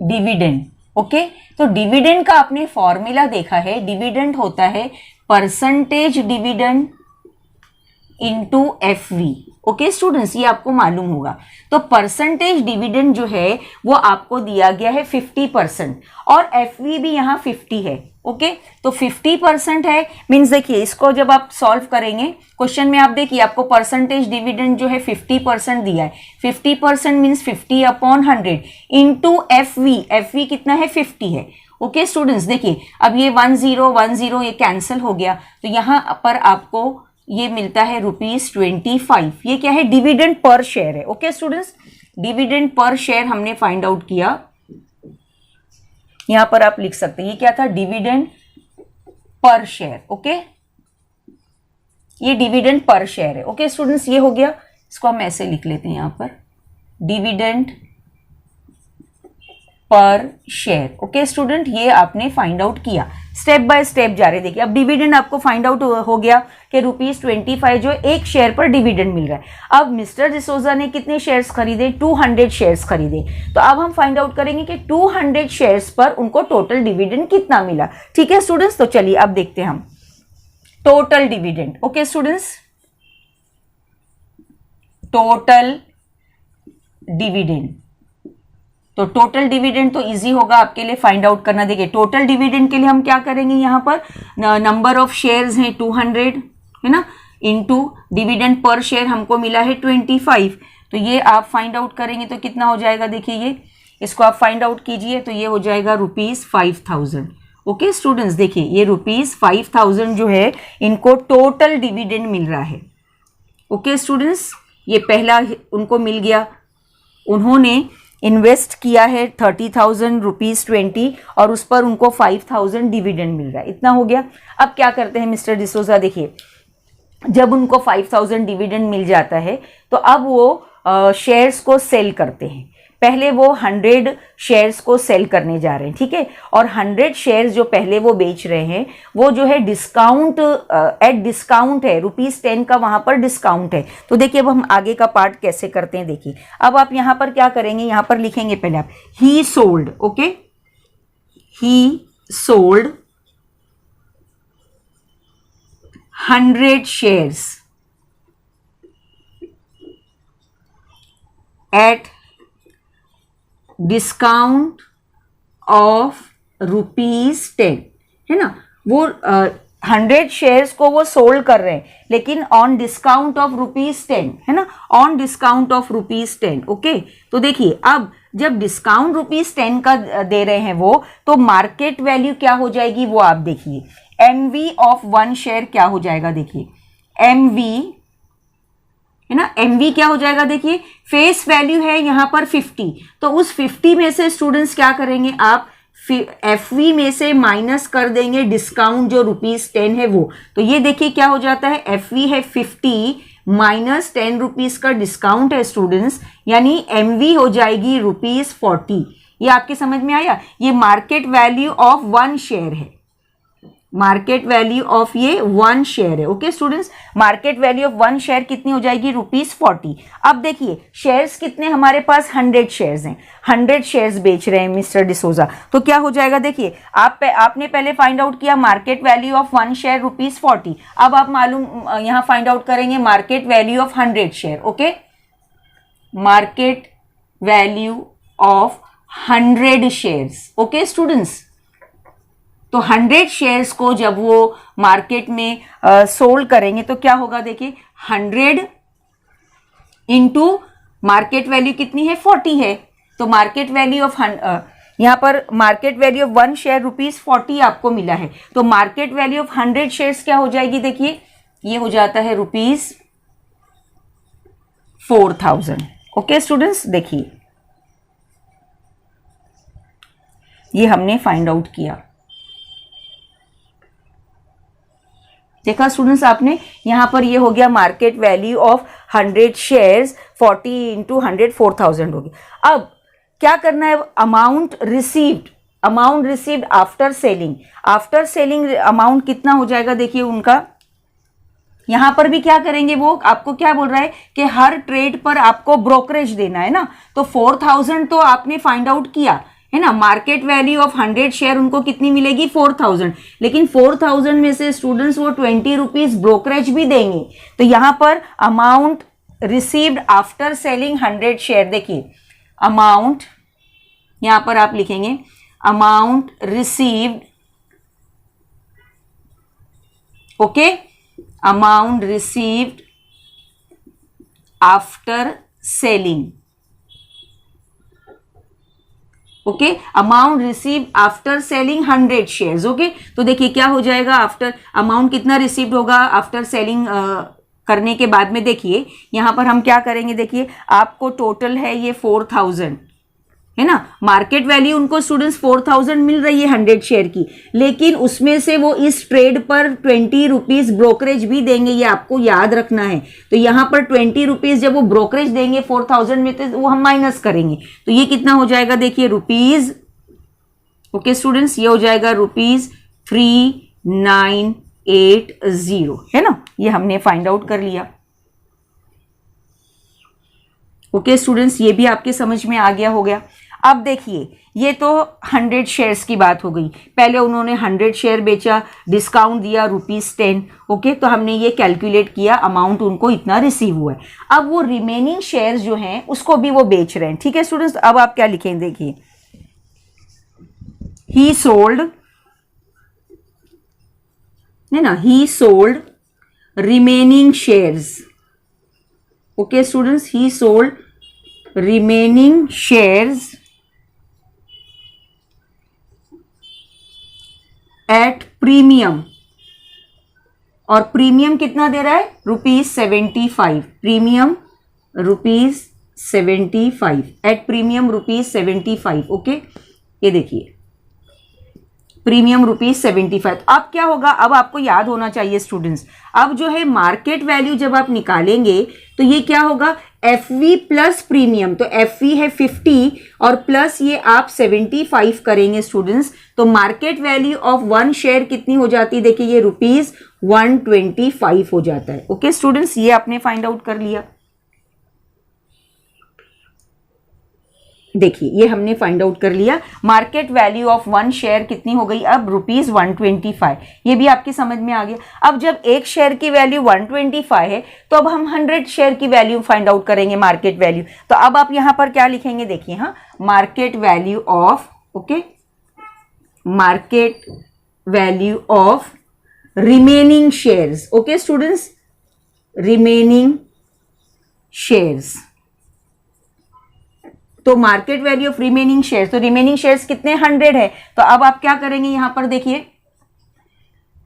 डिविडेंड। ओके, तो डिविडेंड का आपने फॉर्मूला देखा है, डिविडेंड होता है percentage dividend into FV. Okay students, ये आपको मालूम होगा। तो परसेंटेज डिविडेंड जो है वो आपको दिया गया है 50% और एफवी भी यहाँ 50 है। ओके, तो 50% है, मीन्स देखिए इसको जब आप सॉल्व करेंगे क्वेश्चन में, आप देखिए आपको परसेंटेज डिविडेंड जो है 50% दिया है। 50% मीन्स 50/100 इंटू एफवी, एफवी कितना है 50 है। ओके स्टूडेंट्स, देखिए अब ये 1010 ये कैंसिल हो गया, तो यहाँ पर आपको ये मिलता है ₹25। ये क्या है, डिविडेंड पर शेयर है। Okay students, dividend per share हमने फाइंड आउट किया, यहां पर आप लिख सकते हैं ये क्या था, डिविडेंड पर शेयर। ओके, ये डिविडेंड पर शेयर है। ओके स्टूडेंट्स, ये हो गया, इसको हम ऐसे लिख लेते हैं यहां पर, dividend per share. Okay student, ये आपने फाइंड आउट किया, स्टेप बाय स्टेप जा रहे। देखिए अब डिविडेंड आपको फाइंड आउट हो गया कि ₹25 जो एक शेयर पर डिविडेंड मिल रहा है। अब मिस्टर डिसोजा ने कितने शेयर्स खरीदे, 200 शेयर्स खरीदे। तो अब हम फाइंड आउट करेंगे कि 200 शेयर्स पर उनको टोटल डिविडेंड कितना मिला। ठीक है स्टूडेंट्स, तो चलिए अब देखते हैं हम total dividend. Okay students, total dividend, तो टोटल डिविडेंड तो इजी होगा आपके लिए फाइंड आउट करना। देखिए टोटल डिविडेंड के लिए हम क्या करेंगे, यहां पर नंबर ऑफ शेयर्स हैं 200 है ना, इनटू डिविडेंड पर शेयर हमको मिला है 25। तो ये आप फाइंड आउट करेंगे तो कितना हो जाएगा, देखिए ये इसको आप फाइंड आउट कीजिए तो ये हो जाएगा ₹5000। ओके स्टूडेंट्स, देखिए ये ₹5000 जो है इनको टोटल डिविडेंड मिल रहा है। ओके स्टूडेंट्स, ये पहला उनको मिल गया, उन्होंने इन्वेस्ट किया है 30,000 ₹20 और उस पर उनको 5,000 डिविडेंड मिल रहा है, इतना हो गया। अब क्या करते हैं मिस्टर डिसोजा, देखिए जब उनको 5,000 डिविडेंड मिल जाता है तो अब वो शेयर्स को सेल करते हैं। पहले वो 100 शेयर्स को सेल करने जा रहे हैं, ठीक है, और 100 शेयर्स जो पहले वो बेच रहे हैं वो जो है डिस्काउंट, एट डिस्काउंट है, ₹10 का वहां पर डिस्काउंट है। तो देखिए अब हम आगे का पार्ट कैसे करते हैं, देखिए अब आप यहां पर क्या करेंगे, यहां पर लिखेंगे पहले आप ही sold. Okay, he sold 100 shares at discount of ₹10 है ना। वो 100 शेयर्स को वो सोल्ड कर रहे हैं लेकिन ऑन डिस्काउंट ऑफ ₹10 है ना, ऑन डिस्काउंट ऑफ ₹10। ओके, तो देखिए अब जब डिस्काउंट ₹10 का दे रहे हैं वो, तो मार्केट वैल्यू क्या हो जाएगी वो आप देखिए, एमवी ऑफ 1 शेयर क्या हो जाएगा, देखिए एमवी है ना, एमवी क्या हो जाएगा, देखिए फेस वैल्यू है यहां पर 50, तो उस 50 में से स्टूडेंट्स क्या करेंगे, आप एफवी में से माइनस कर देंगे डिस्काउंट जो ₹10 है वो। तो ये देखिए क्या हो जाता है, एफवी है 50 माइनस ₹10 का डिस्काउंट है स्टूडेंट्स, यानी एमवी हो जाएगी ₹40। ये आपके समझ में आया, ये मार्केट वैल्यू ऑफ 1 शेयर है, मार्केट वैल्यू ऑफ ये 1 शेयर है। Okay students, market value of 1 share कितनी हो जाएगी, ₹40। अब देखिए शेयर्स कितने हमारे पास, 100 शेयर्स हैं, 100 शेयर्स बेच रहे हैं मिस्टर डिसोजा, तो क्या हो जाएगा, देखिए आपने पहले फाइंड आउट किया मार्केट वैल्यू ऑफ 1 शेयर ₹40। अब आप मालूम यहां फाइंड आउट करेंगे market value of 100 share. Okay, market value of 100 shares. Okay students, तो 100 शेयर्स को जब वो मार्केट में सोल्ड करेंगे तो क्या होगा, देखिए 100 इंटू मार्केट वैल्यू कितनी है, 40 है, तो मार्केट वैल्यू ऑफ यहां पर मार्केट वैल्यू ऑफ 1 शेयर ₹40 आपको मिला है, तो मार्केट वैल्यू ऑफ 100 शेयर्स क्या हो जाएगी, देखिए ये हो जाता है ₹4000। ओके स्टूडेंट्स, देखिए ये हमने फाइंड आउट किया। देखा स्टूडेंट्स आपने, यहाँ पर ये हो गया market value of 100 shares, 40 into 100 4000 होगी। अब क्या करना है, amount received after selling amount कितना हो जाएगा, देखिए उनका यहां पर भी क्या करेंगे, वो आपको क्या बोल रहा है कि हर ट्रेड पर आपको ब्रोकरेज देना है ना, तो 4000 तो आपने फाइंड आउट किया है ना, मार्केट वैल्यू ऑफ 100 शेयर उनको कितनी मिलेगी 4000, लेकिन 4000 में से स्टूडेंट्स वो 20 रुपीज ब्रोकरेज भी देंगे। तो यहां पर amount received after selling 100 share, देखिए अमाउंट यहां पर आप लिखेंगे amount received, okay, amount received after selling, okay, amount receive after selling 100 shares, okay. तो देखिए क्या हो जाएगा, आफ्टर अमाउंट कितना रिसीव्ड होगा आफ्टर सेलिंग करने के बाद में, देखिए यहां पर हम क्या करेंगे, देखिए आपको टोटल है ये 4000 है ना, मार्केट वैल्यू उनको स्टूडेंट्स 4000 मिल रही है 100 शेयर की, लेकिन उसमें से वो इस ट्रेड पर 20 रुपीज ब्रोकरेज भी देंगे, ये आपको याद रखना है। तो यहां पर 20 रुपीज जब वो ब्रोकरेज देंगे 4000 में, तो वो हम माइनस करेंगे, तो ये कितना हो जाएगा, देखिए रुपीज, ओके स्टूडेंट्स, ये हो जाएगा ₹3980 है ना, ये हमने फाइंड आउट कर लिया। ओके स्टूडेंट्स, ये भी आपके समझ में आ गया हो गया। अब देखिए ये तो 100 शेयर्स की बात हो गई, पहले उन्होंने 100 शेयर बेचा, डिस्काउंट दिया ₹10, ओके, तो हमने ये कैलकुलेट किया, अमाउंट उनको इतना रिसीव हुआ है। अब वो रिमेनिंग शेयर्स जो हैं उसको भी वो बेच रहे हैं, ठीक है स्टूडेंट्स। अब आप क्या लिखेंगे, देखिए ही सोल्ड है ना, ही sold remaining shares, okay students, he sold remaining shares at premium, और प्रीमियम कितना दे रहा है, ₹75, प्रीमियम ₹75, एट प्रीमियम ₹75, ओके, ये देखिए प्रीमियम ₹75। अब क्या होगा, अब आपको याद होना चाहिए स्टूडेंट्स, अब जो है मार्केट वैल्यू जब आप निकालेंगे तो ये क्या होगा, FV प्लस प्रीमियम, तो FV है 50 और प्लस ये आप 75 करेंगे स्टूडेंट्स, तो मार्केट वैल्यू ऑफ 1 शेयर कितनी हो जाती है, देखिए ये ₹125 हो जाता है, ओके स्टूडेंट्स, ये आपने फाइंड आउट कर लिया। देखिए ये हमने फाइंड आउट कर लिया, मार्केट वैल्यू ऑफ 1 शेयर कितनी हो गई, अब ₹125, ये भी आपकी समझ में आ गया। अब जब एक शेयर की वैल्यू 125 है तो अब हम 100 शेयर की वैल्यू फाइंड आउट करेंगे, मार्केट वैल्यू। तो अब आप यहां पर क्या लिखेंगे, देखिए हाँ, market value of, okay, market value of remaining shares, okay students, remaining shares, तो market value of remaining shares, तो रिमेनिंग शेयर्स कितने 100 है, तो अब आप क्या करेंगे, यहां पर देखिए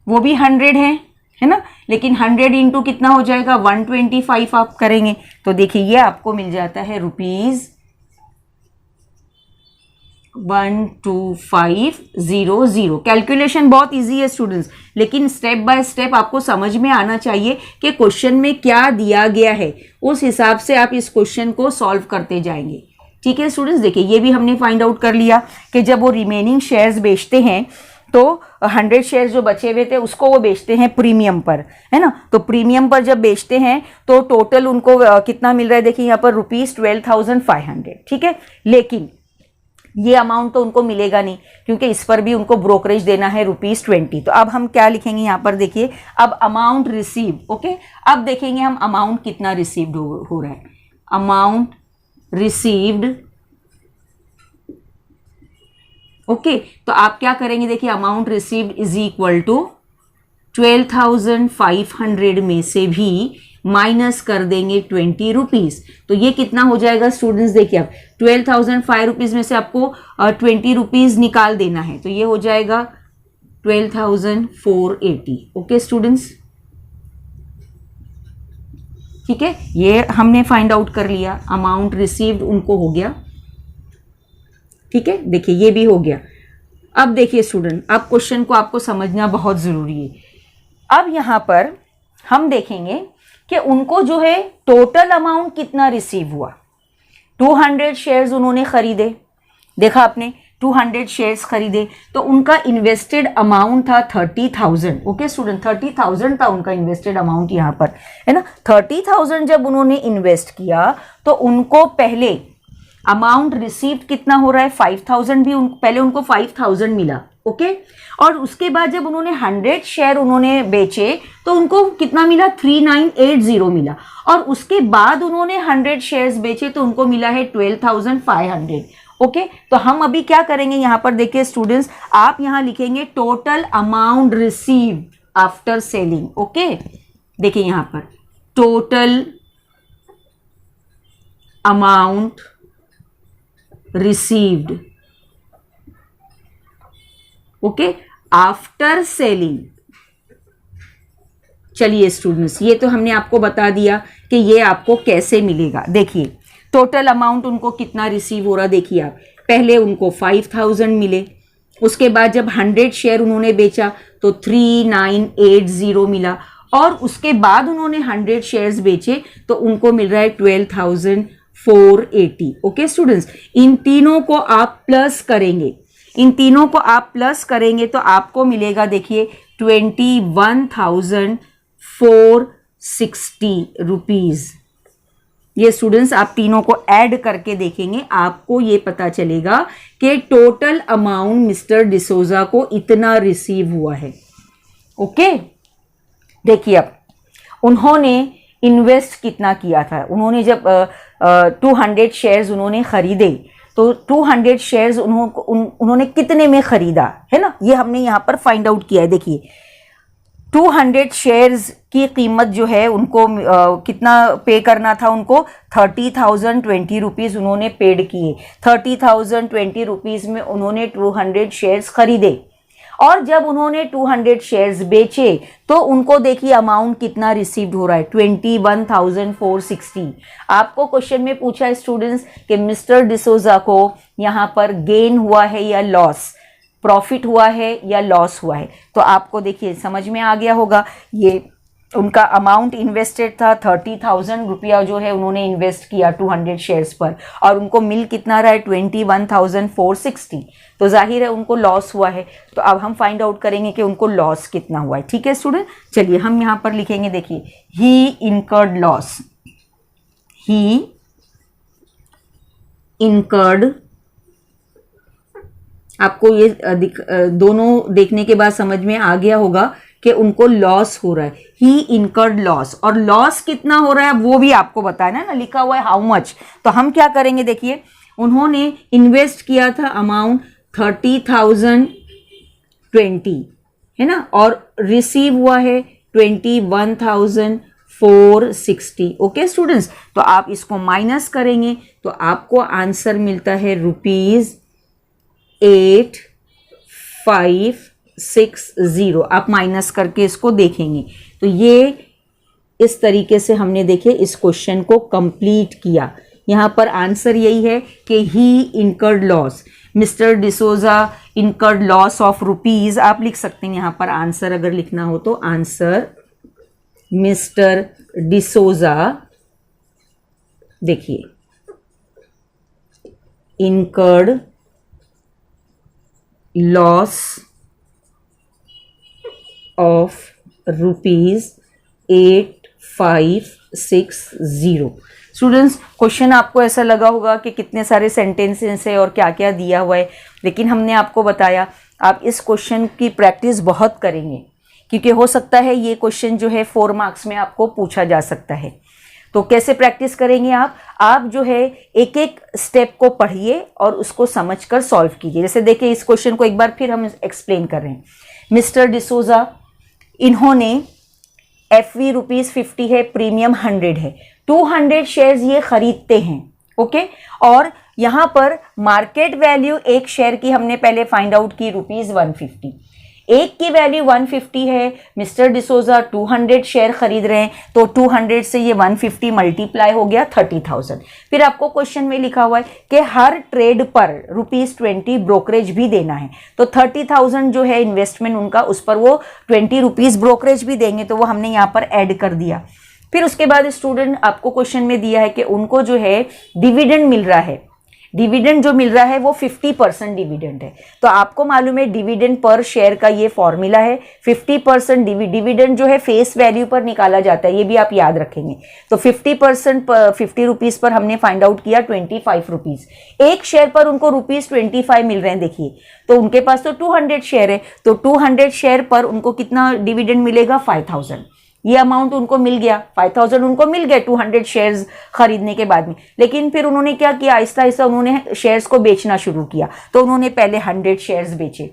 वो भी 100 है ना, लेकिन 100 इंटू कितना हो जाएगा 125 आप करेंगे, तो देखिए ये आपको मिल जाता है ₹12500। कैलकुलेशन बहुत इजी है स्टूडेंट्स, लेकिन स्टेप बाय स्टेप आपको समझ में आना चाहिए कि क्वेश्चन में क्या दिया गया है, उस हिसाब से आप इस क्वेश्चन को सॉल्व करते जाएंगे, ठीक है स्टूडेंट्स। देखिए ये भी हमने फाइंड आउट कर लिया कि जब वो रिमेनिंग शेयर्स बेचते हैं तो 100 शेयर्स जो बचे हुए थे उसको वो बेचते हैं प्रीमियम पर, है ना, तो प्रीमियम पर जब बेचते हैं तो टोटल उनको कितना मिल रहा है, देखिए यहाँ पर ₹12,500, ठीक है, लेकिन ये अमाउंट तो उनको मिलेगा नहीं क्योंकि इस पर भी उनको ब्रोकरेज देना है ₹20। तो अब हम क्या लिखेंगे यहाँ पर, देखिए अब अमाउंट रिसीव्ड, ओके, अब देखेंगे हम अमाउंट कितना रिसीव्ड हो रहा है, अमाउंट रिसीव्ड, ओके, तो आप क्या करेंगे, देखिए amount received is equal to 12,500 में से भी माइनस कर देंगे 20 रुपीज, तो ये कितना हो जाएगा स्टूडेंट्स, देखिए अब 12,005 रुपीज में से आपको 20 रुपीज निकाल देना है, तो ये हो जाएगा 12,480, ओके स्टूडेंट्स, ठीक है, ये हमने फाइंड आउट कर लिया, अमाउंट रिसीव्ड उनको हो गया, ठीक है, देखिए ये भी हो गया। अब देखिए स्टूडेंट, अब क्वेश्चन को आपको समझना बहुत जरूरी है। अब यहाँ पर हम देखेंगे कि उनको जो है टोटल अमाउंट कितना रिसीव हुआ। 200 शेयर्स उन्होंने खरीदे, देखा आपने 200 शेयर्स खरीदे, तो उनका इन्वेस्टेड अमाउंट था 30,000। ओके स्टूडेंट, 30,000 था उनका इन्वेस्टेड अमाउंट यहाँ पर, है ना। 30,000 जब उन्होंने इन्वेस्ट किया तो उनको पहले अमाउंट रिसीव कितना हो रहा है, 5,000 भी पहले उनको 5,000 मिला। ओके, और उसके बाद जब उन्होंने 100 शेयर उन्होंने बेचे तो उनको कितना मिला, 3980 मिला। और उसके बाद उन्होंने 100 शेयर्स बेचे तो उनको मिला है 12,500। ओके, तो हम अभी क्या करेंगे यहाँ पर देखिए स्टूडेंट्स, आप यहाँ लिखेंगे total amount received after selling. Okay, देखिए यहाँ पर total amount received, okay, after selling. चलिए स्टूडेंट्स, ये तो हमने आपको बता दिया कि ये आपको कैसे मिलेगा। देखिए टोटल अमाउंट उनको कितना रिसीव हो रहा, देखिए आप, पहले उनको 5,000 मिले, उसके बाद जब 100 शेयर उन्होंने बेचा तो 3980 मिला, और उसके बाद उन्होंने 100 शेयर्स बेचे तो उनको मिल रहा है 12,480। ओके स्टूडेंट्स, इन तीनों को आप प्लस करेंगे, इन तीनों को आप प्लस करेंगे तो आपको मिलेगा देखिए 21,460 रुपीज। ये स्टूडेंट्स आप तीनों को ऐड करके देखेंगे, आपको ये पता चलेगा कि टोटल अमाउंट मिस्टर डिसोजा को इतना रिसीव हुआ है। ओके, देखिए अब उन्होंने इन्वेस्ट कितना किया था, उन्होंने जब 200 शेयर्स उन्होंने खरीदे तो 200 शेयर्स उन्होंने कितने में खरीदा, है ना, ये हमने यहाँ पर फाइंड आउट किया है। देखिए 200 शेयर्स की कीमत जो है उनको कितना पे करना था, उनको 30,020 रुपीज़ उन्होंने पेड किए। 30,020 रुपीज़ में उन्होंने 200 शेयर्स खरीदे, और जब उन्होंने 200 शेयर्स बेचे तो उनको देखिए अमाउंट कितना रिसीव्ड हो रहा है, 21,460। आपको क्वेश्चन में पूछा है स्टूडेंट्स कि मिस्टर डिसोजा को यहाँ पर गेन हुआ है या लॉस, प्रॉफिट हुआ है या लॉस हुआ है, तो आपको देखिए समझ में आ गया होगा। ये उनका अमाउंट इन्वेस्टेड था 30,000 रुपया जो है उन्होंने इन्वेस्ट किया 200 शेयर्स पर, और उनको मिल कितना रहा है 21,460, तो जाहिर है उनको लॉस हुआ है। तो अब हम फाइंड आउट करेंगे कि उनको लॉस कितना हुआ है। ठीक है स्टूडेंट, चलिए हम यहाँ पर लिखेंगे, देखिए ही इनकर्ड लॉस, ही इनकर्ड, आपको ये दोनों देखने के बाद समझ में आ गया होगा कि उनको लॉस हो रहा है, ही इनकर्ड लॉस, और लॉस कितना हो रहा है वो भी आपको बताना है ना, लिखा हुआ है हाउ मच। तो हम क्या करेंगे, देखिए उन्होंने इन्वेस्ट किया था अमाउंट 30,020, है ना, और रिसीव हुआ है 21,460। ओके स्टूडेंट्स, तो आप इसको माइनस करेंगे तो आपको आंसर मिलता है ₹8,560। आप माइनस करके इसको देखेंगे तो ये इस तरीके से हमने देखिए इस क्वेश्चन को कंप्लीट किया। यहाँ पर आंसर यही है कि he incurred loss, mister D'Souza incurred loss of rupees. आप लिख सकते हैं यहाँ पर आंसर अगर लिखना हो तो, आंसर मिस्टर डिसोजा, देखिए incurred loss of ₹8,560। Students, question आपको ऐसा लगा होगा कि कितने सारे सेंटेंसेस है और क्या क्या दिया हुआ है, लेकिन हमने आपको बताया आप इस क्वेश्चन की प्रैक्टिस बहुत करेंगे, क्योंकि हो सकता है ये क्वेश्चन जो है 4 मार्क्स में आपको पूछा जा सकता है। तो कैसे प्रैक्टिस करेंगे आप जो है एक एक स्टेप को पढ़िए और उसको समझकर सॉल्व कीजिए। जैसे देखिए इस क्वेश्चन को एक बार फिर हम एक्सप्लेन कर रहे हैं। मिस्टर डिसोजा इन्होंने FV ₹50 है, प्रीमियम 100 है, 200 शेयर्स ये खरीदते हैं। ओके, और यहाँ पर मार्केट वैल्यू एक शेयर की हमने पहले फाइंड आउट की ₹150। एक की वैल्यू 150 है, मिस्टर डिसोजा 200 शेयर खरीद रहे हैं, तो 200 से ये 150 मल्टीप्लाई हो गया 30,000। फिर आपको क्वेश्चन में लिखा हुआ है कि हर ट्रेड पर ₹20 ब्रोकरेज भी देना है, तो 30,000 जो है इन्वेस्टमेंट उनका, उस पर वो ₹20 ब्रोकरेज भी देंगे, तो वो हमने यहाँ पर ऐड कर दिया। फिर उसके बाद स्टूडेंट आपको क्वेश्चन में दिया है कि उनको जो है डिविडेंड मिल रहा है, डिविडेंड जो मिल रहा है वो 50% डिविडेंड है। तो आपको मालूम है डिविडेंड पर शेयर का ये फॉर्मूला है, 50% डिविडेंड जो है फेस वैल्यू पर निकाला जाता है, ये भी आप याद रखेंगे। तो 50% ₹50 पर हमने फाइंड आउट किया ₹25। एक शेयर पर उनको ₹25 मिल रहे हैं, देखिए, तो उनके पास तो 200 शेयर है, तो 200 शेयर पर उनको कितना डिविडेंड मिलेगा? 5,000। ये अमाउंट उनको मिल गया, 5,000 उनको मिल गया 200 शेयर्स खरीदने के बाद में। लेकिन फिर उन्होंने क्या किया, आहिस्ता आहिस्ता उन्होंने शेयर्स को बेचना शुरू किया। तो उन्होंने पहले 100 शेयर्स बेचे।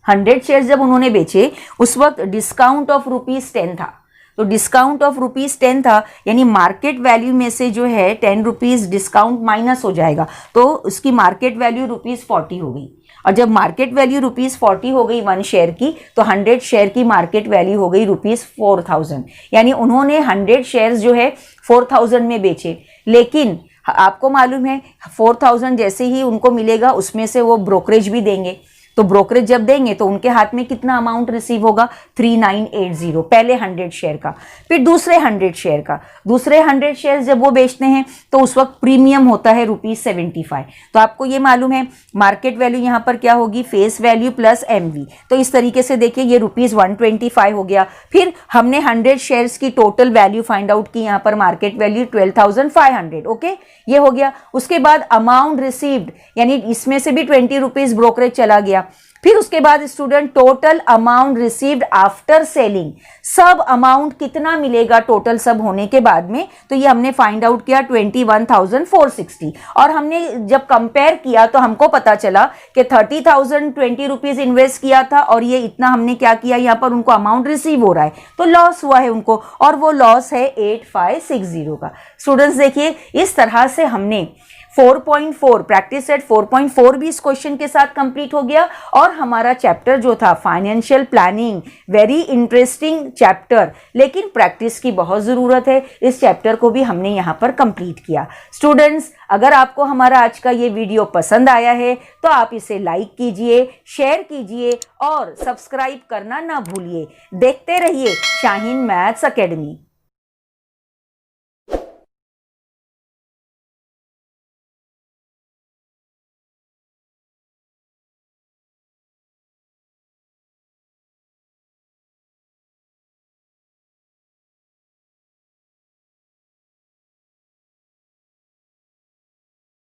100 शेयर्स जब उन्होंने बेचे उस वक्त डिस्काउंट ऑफ ₹10 था, तो डिस्काउंट ऑफ ₹10 था, यानी मार्केट वैल्यू में से जो है ₹10 डिस्काउंट माइनस हो जाएगा, तो उसकी मार्केट वैल्यू ₹40 हो गई। और जब मार्केट वैल्यू ₹40 हो गई 1 शेयर की, तो 100 शेयर की मार्केट वैल्यू हो गई ₹4,000, यानी उन्होंने 100 शेयर्स जो है 4,000 में बेचे। लेकिन आपको मालूम है 4,000 जैसे ही उनको मिलेगा उसमें से वो ब्रोकरेज भी देंगे, तो ब्रोकरेज जब देंगे तो उनके हाथ में कितना अमाउंट रिसीव होगा? 3980, पहले 100 शेयर का। फिर दूसरे 100 शेयर का, दूसरे 100 शेयर जब वो बेचते हैं तो उस वक्त प्रीमियम होता है ₹75। तो आपको ये मालूम है मार्केट वैल्यू यहाँ पर क्या होगी? Face value plus MV। तो इस तरीके से देखिए ये ₹125 हो गया। फिर हमने 100 शेयर्स की टोटल वैल्यू फाइंड आउट की, यहाँ पर मार्केट वैल्यू 12,500। ओके, ये हो गया। उसके बाद अमाउंट रिसीव्ड, यानी इसमें से भी ₹20 ब्रोकरेज चला गया। फिर उसके बाद student total amount received after selling, सब अमाउंट कितना मिलेगा टोटल सब होने के बाद में? तो ये हमने फाइंड आउट किया 21,460। और हमने जब कंपेयर किया तो हमको पता चला कि 30,000 ₹20 इन्वेस्ट किया था और ये इतना हमने क्या किया, यहाँ पर उनको अमाउंट रिसीव हो रहा है, तो लॉस हुआ है उनको, और वो लॉस है 8560 का। स्टूडेंट्स देखिए इस तरह से हमने 4.4 प्रैक्टिस सेट 4.4 भी इस क्वेश्चन के साथ कंप्लीट हो गया। और हमारा चैप्टर जो था financial planning, very interesting chapter, लेकिन प्रैक्टिस की बहुत ज़रूरत है, इस चैप्टर को भी हमने यहाँ पर कंप्लीट किया। स्टूडेंट्स अगर आपको हमारा आज का ये वीडियो पसंद आया है तो आप इसे लाइक कीजिए, शेयर कीजिए और सब्सक्राइब करना ना भूलिए। देखते रहिए शाहीन मैथ्स एकेडमी।